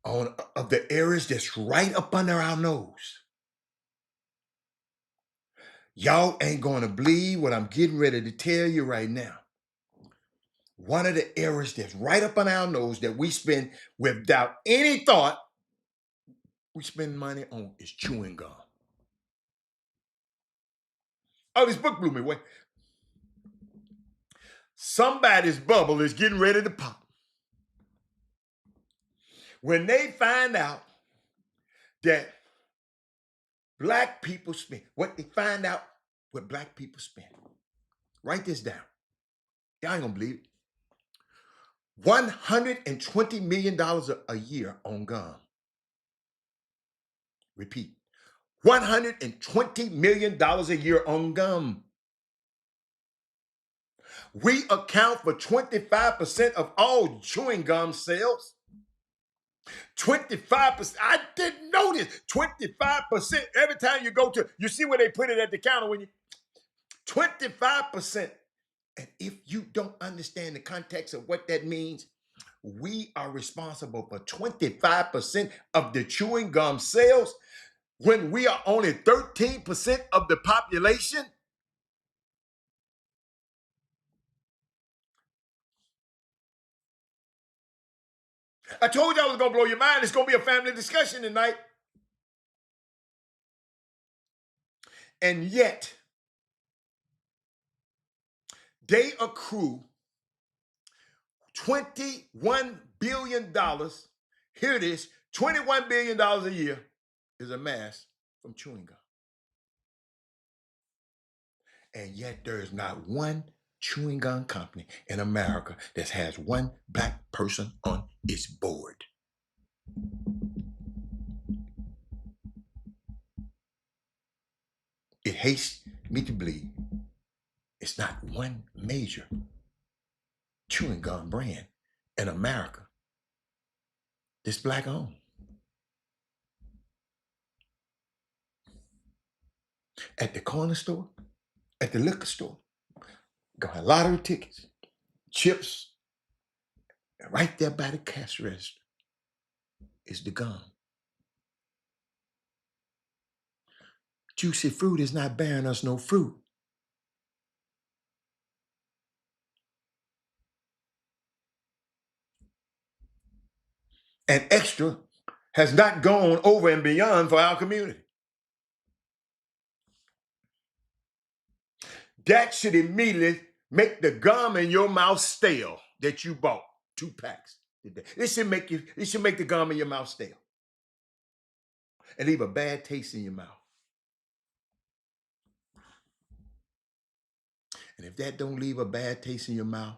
On of the areas that's right up under our nose. Y'all ain't gonna believe what I'm getting ready to tell you right now. One of the areas that's right up on our nose that we spend without any thought, we spend money on is chewing gum. Oh, this book blew me away. Somebody's bubble is getting ready to pop. When they find out that black people spend, what they find out what black people spend. Write this down. Y'all ain't gonna believe it. $120 million a year on gum. Repeat. $120 million a year on gum. We account for 25% of all chewing gum sales. 25%. I didn't know this. 25%. Every time you go to, you see where they put it at the counter when you, 25%. And if you don't understand the context of what that means, we are responsible for 25% of the chewing gum sales when we are only 13% of the population. I told you I was going to blow your mind. It's going to be a family discussion tonight. And yet, they accrue $21 billion. Here it is, $21 billion a year is amassed from chewing gum. And yet there is not one chewing gum company in America that has one black person on its board. It hates me to believe it's not one major chewing gum brand in America that's black owned. At the corner store, at the liquor store, got lottery tickets, chips, and right there by the cash register is the gum. Juicy fruit is not bearing us no fruit. And extra has not gone over and beyond for our community. That should immediately make the gum in your mouth stale that you bought 2 packs today. It should make the gum in your mouth stale and leave a bad taste in your mouth. And if that don't leave a bad taste in your mouth,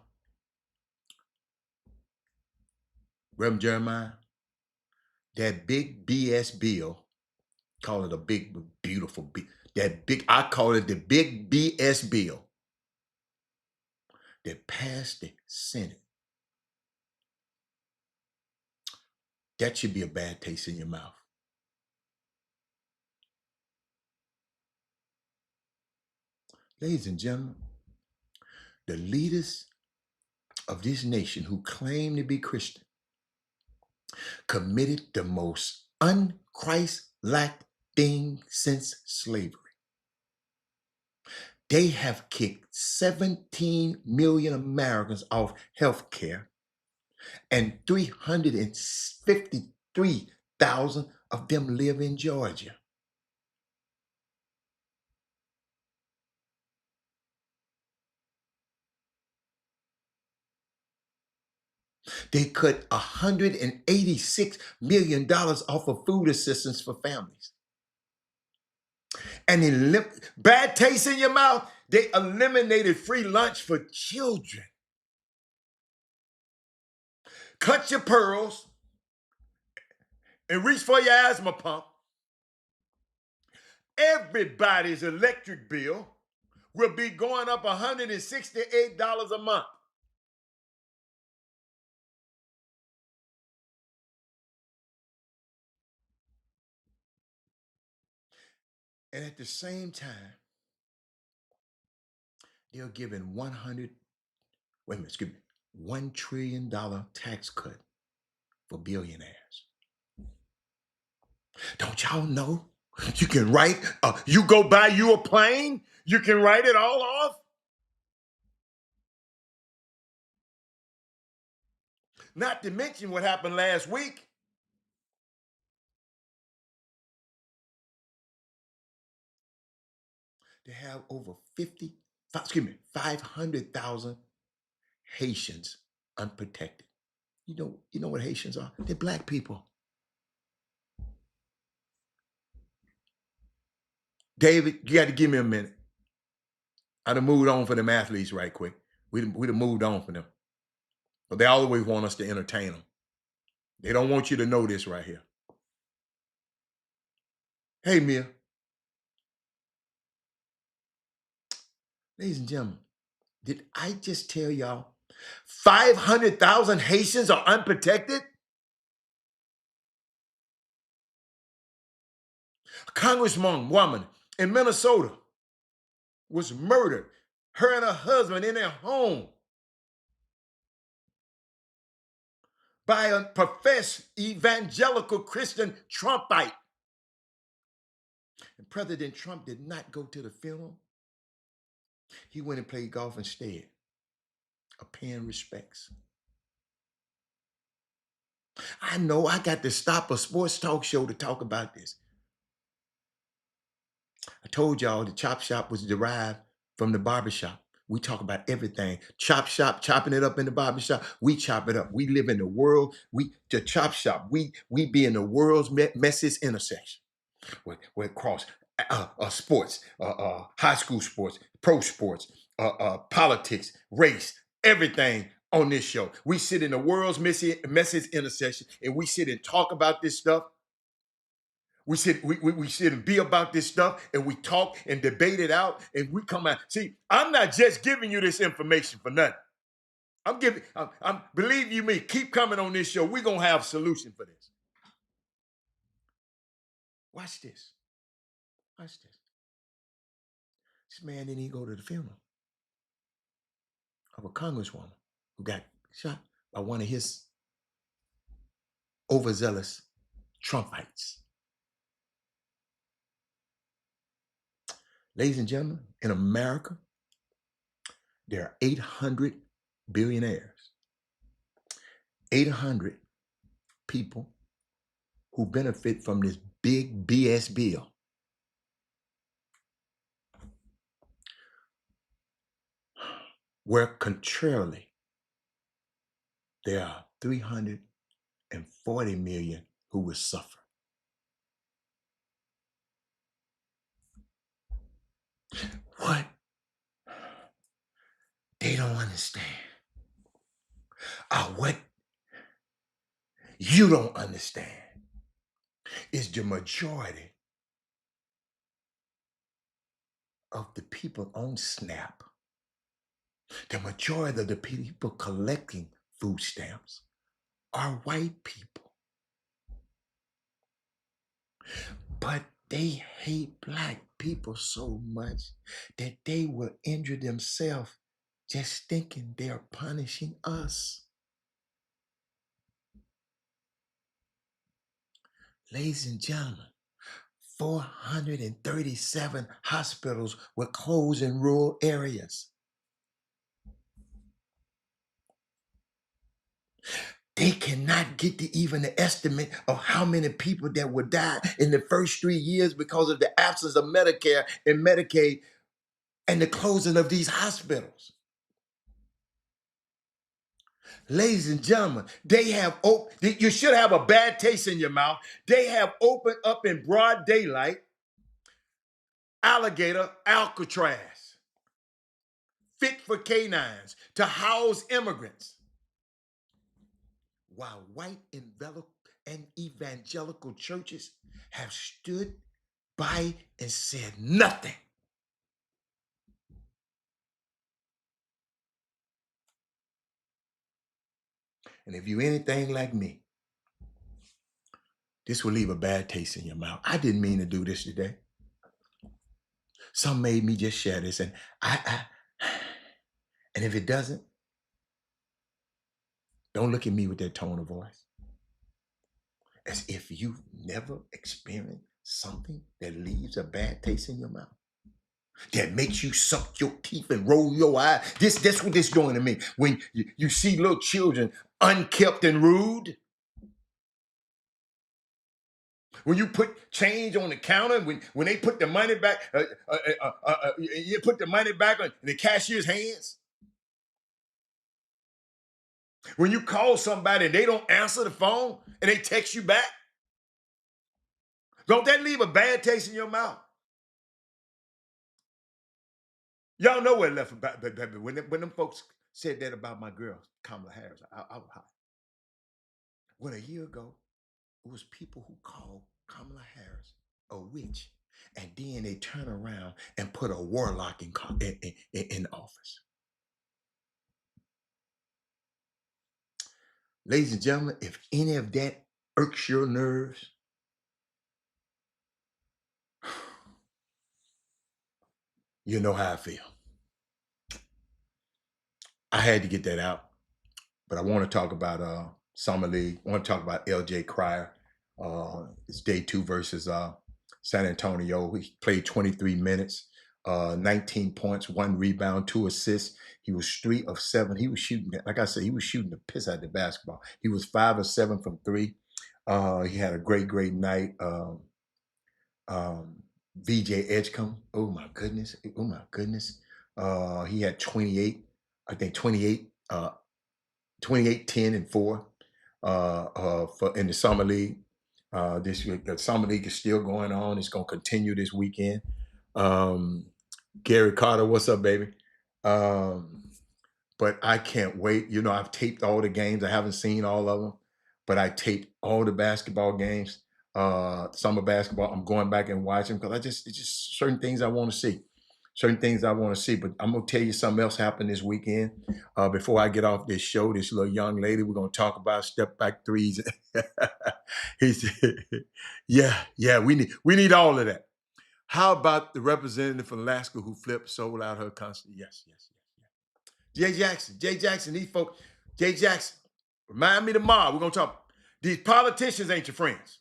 Reverend Jeremiah, that big BS bill, call it a big, beautiful bill. I call it the big BS bill that passed the Senate. That should be a bad taste in your mouth. Ladies and gentlemen, the leaders of this nation who claim to be Christian committed the most un-Christ-like thing since slavery. They have kicked 17 million Americans off health care, and 353,000 of them live in Georgia. They cut $186 million off of food assistance for families. And bad taste in your mouth, they eliminated free lunch for children. Cut your pearls and reach for your asthma pump. Everybody's electric bill will be going up $168 a month. And at the same time, they're giving $1 trillion tax cut for billionaires. Don't y'all know? You can write, you go buy you a plane, you can write it all off. Not to mention what happened last week. They have over 500,000 Haitians unprotected. You know what Haitians are? They're black people. David, you got to give me a minute. I done moved on for them athletes right quick. We done moved on for them. But they always want us to entertain them. They don't want you to know this right here. Hey, Mia. Ladies and gentlemen, did I just tell y'all 500,000 Haitians are unprotected? A congresswoman in Minnesota was murdered, her and her husband in their home, by a professed evangelical Christian Trumpite. And President Trump did not go to the funeral. He went and played golf instead of paying respects. I know I got to stop a sports talk show to talk about this. I told y'all the Chop Shop was derived from the barbershop. We talk about everything. Chop Shop, chopping it up in the barbershop. We chop it up. We live in the world. The Chop Shop, we be in the world's messiest intersection. Where it cross sports, high school sports, pro sports, politics, race, everything on this show. We sit in the world's messiest intersection, and we sit and talk about this stuff. We sit and be about this stuff, and we talk and debate it out, and we come out. See, I'm not just giving you this information for nothing. Believe you me, keep coming on this show. We're gonna have a solution for this. Watch this. Watch this. This man didn't even go to the funeral of a congresswoman who got shot by one of his overzealous Trumpites. Ladies and gentlemen, in America, there are 800 billionaires, 800 people who benefit from this big BS bill. Where contrarily, there are 340 million who will suffer. What they don't understand, what you don't understand, is the majority of the people on SNAP, the majority of the people collecting food stamps are white people. But they hate black people so much that they will injure themselves just thinking they're punishing us. Ladies and gentlemen, 437 hospitals were closed in rural areas. They cannot get to even the estimate of how many people that would die in the first 3 years because of the absence of Medicare and Medicaid and the closing of these hospitals. Ladies and gentlemen, they have you should have a bad taste in your mouth. They have opened up in broad daylight alligator Alcatraz, fit for canines, to house immigrants. While white and evangelical churches have stood by and said nothing. And if you're anything like me, this will leave a bad taste in your mouth. I didn't mean to do this today. Some made me just share this, and and if it doesn't, don't look at me with that tone of voice. As if you've never experienced something that leaves a bad taste in your mouth, that makes you suck your teeth and roll your eye. That's what this doing to me. When you see little children unkept and rude, when you put change on the counter, when they put the money back, you put the money back in the cashier's hands. When you call somebody and they don't answer the phone and they text you back, don't that leave a bad taste in your mouth? Y'all know what it left about when them folks said that about my girl, Kamala Harris. I was hot. Well, a year ago, it was people who called Kamala Harris a witch, and then they turn around and put a warlock in office. Ladies and gentlemen, if any of that irks your nerves, you know how I feel. I had to get that out, but I want to talk about Summer League. I want to talk about LJ Cryer. It's day 2 versus San Antonio. He played 23 minutes, 19 points, 1 rebound, 2 assists. He was 3 of 7. He was shooting, like I said, he was shooting the piss out of the basketball. He was 5 of 7 from 3. He had a great night. VJ Edgecombe. Oh my goodness. He had 28, I think 28, 28, 10, and 4 for in the summer league. This week, the summer league is still going on. It's going to continue this weekend. Gary Carter, what's up, baby? But I can't wait. You know, I've taped all the games. I haven't seen all of them, but I taped all the basketball games. Summer basketball. I'm going back and watching because it's just certain things I want to see. Certain things I want to see. But I'm gonna tell you something else happened this weekend. Before I get off this show, this little young lady we're gonna talk about step back threes. He said, "Yeah, we need all of that." How about the representative from Alaska who sold out her concert? Yes. Jay Jackson, these folks, Jay Jackson, remind me tomorrow. We're gonna talk. These politicians ain't your friends.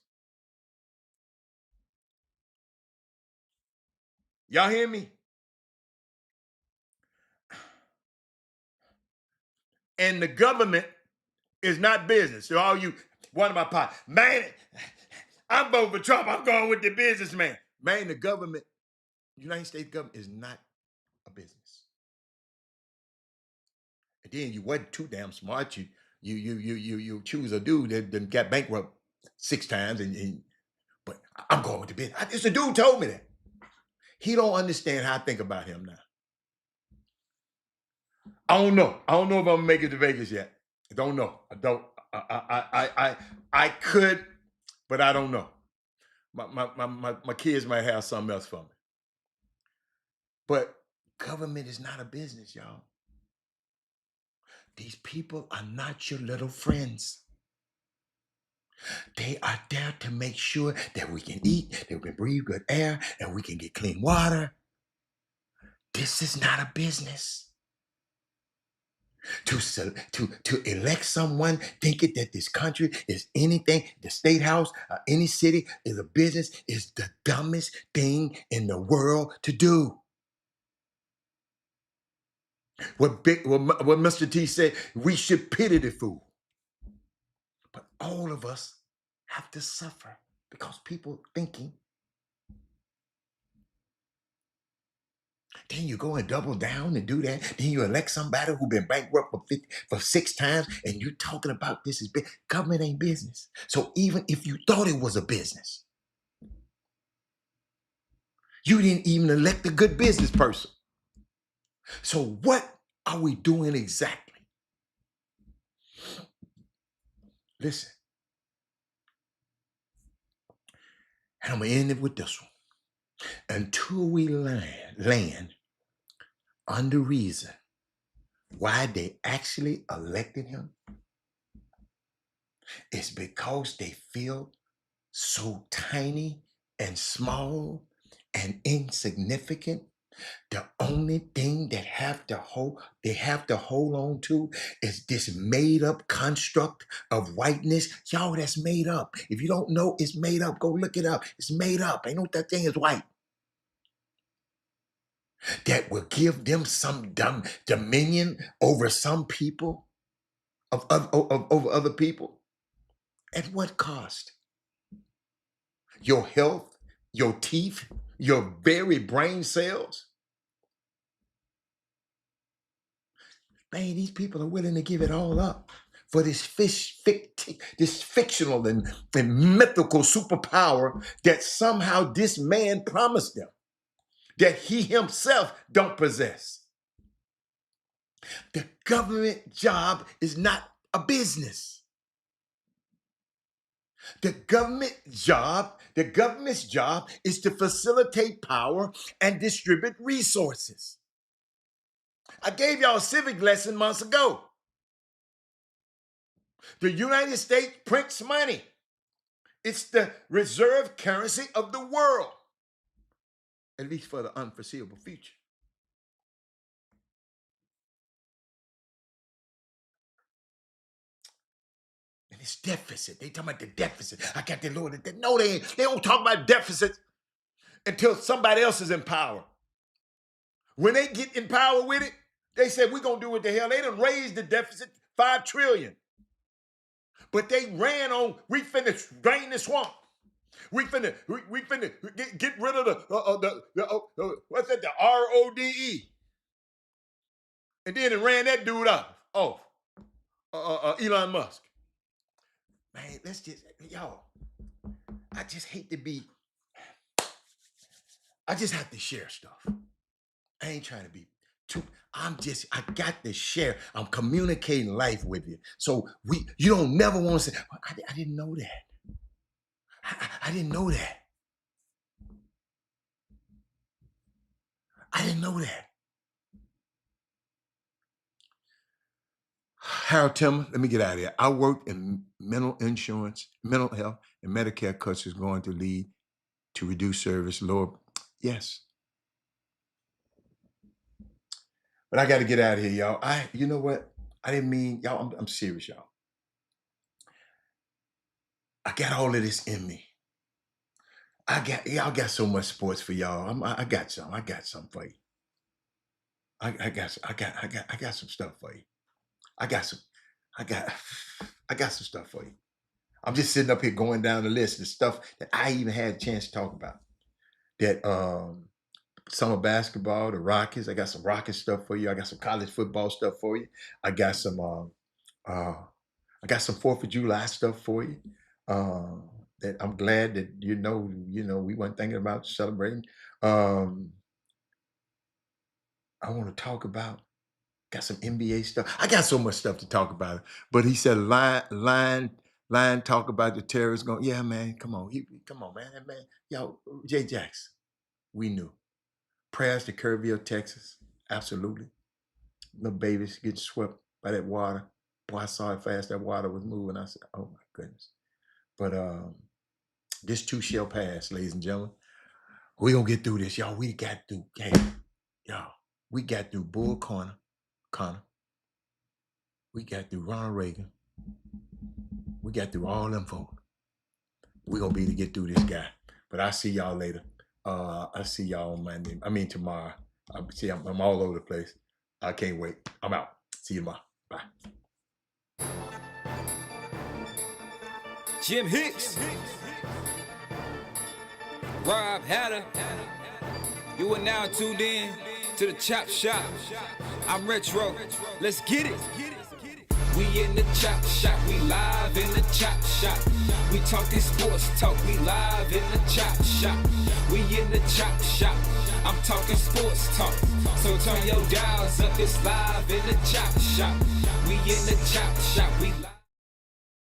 Y'all hear me? And the government is not business. So all you, one of my pots, man, I'm voting for Trump. I'm going with the businessman. Man, the government, United States government is not a business. And then you wasn't too damn smart. You choose a dude that done got bankrupt 6 times, but I'm going with the business. It's the dude told me that. He don't understand how I think about him now. I don't know. I don't know if I'm gonna make it to Vegas yet. I don't know. I don't. I could, but I don't know. My kids might have something else for me. But government is not a business, y'all. These people are not your little friends. They are there to make sure that we can eat, that we can breathe good air, and we can get clean water. This is not a business. To elect someone thinking that this country is anything, the state house, any city is a business, is the dumbest thing in the world to do. What Mr. T said, we should pity the fool. But all of us have to suffer because people thinking Then you go and double down and do that. Then you elect somebody who been bankrupt for 6 times, and you're talking about this is big. Government ain't business. So even if you thought it was a business, you didn't even elect a good business person. So what are we doing exactly? Listen, and I'm going to end it with this one. Until we land on the reason why they actually elected him, it's because they feel so tiny and small and insignificant. The only thing that they have to hold on to is this made up construct of whiteness. Y'all, that's made up. If you don't know it's made up, go look it up. It's made up. Ain't no that thing is white. That will give them some dominion over some people, over other people. At what cost? Your health, your teeth, your very brain cells. Man, these people are willing to give it all up for this fictional and mythical superpower that somehow this man promised them, that he himself don't possess. The government job is not a business. The government's job is to facilitate power and distribute resources. I gave y'all a civic lesson months ago. The United States prints money. It's the reserve currency of the world, at least for the unforeseeable future. And it's deficit. They talking about the deficit. I got the Lord. No, they ain't. They don't talk about deficit until somebody else is in power. When they get in power with it, they said, we're going to do what the hell. They done raised the deficit $5 trillion. But they ran on, we finna drain the swamp. We finna get rid of the what's that, the RODE. And then it ran that dude off. Elon Musk. Man, let's just, y'all, I just hate to be, I just have to share stuff. I ain't trying to be too, I got to share. I'm communicating life with you. So you don't never want to say, I didn't know that. I didn't know that. I didn't know that. Harold Timmer, let me get out of here. I worked in mental insurance, mental health, and Medicare cuts is going to lead to reduced service, lower. Yes. But I got to get out of here, y'all. You know what? I didn't mean, y'all, I'm serious, y'all. I got all of this in me. Y'all got so much sports for y'all. I got some for you. I got some stuff for you. I got some stuff for you. I'm just sitting up here going down the list of stuff that I even had a chance to talk about. That summer basketball, the Rockets. I got some Rockets stuff for you. I got some college football stuff for you. I got some 4th of July stuff for you. That I'm glad that you know we weren't thinking about celebrating. I want to talk about. Got some NBA stuff. I got so much stuff to talk about. But he said, line talk about the terrorists going, yeah, man, come on. Come on, man. That man. Yo, Jay Jackson, we knew. Prayers to Kerrville, Texas. Absolutely. Little babies getting swept by that water. Boy, I saw how fast that water was moving. I said, oh my goodness. But this too shall pass, ladies and gentlemen. We gonna get through this, y'all. We got through, y'all. We got through Bull Connor. We got through Ronald Reagan. We got through all them folks. We gonna be to get through this guy. But I'll see y'all later. I'll see y'all on Monday. I mean tomorrow. I'm all over the place. I can't wait. I'm out. See you tomorrow. Bye. Jim Hicks, Rob Hatter, you are now tuned in to the Chop Shop. I'm retro. Let's get it. We in the Chop Shop. We live in the Chop Shop. We talking sports talk. We live in the Chop Shop. We in the Chop Shop. I'm talking sports talk. So turn your dials up. It's live in the Chop Shop. We in the Chop Shop. We live.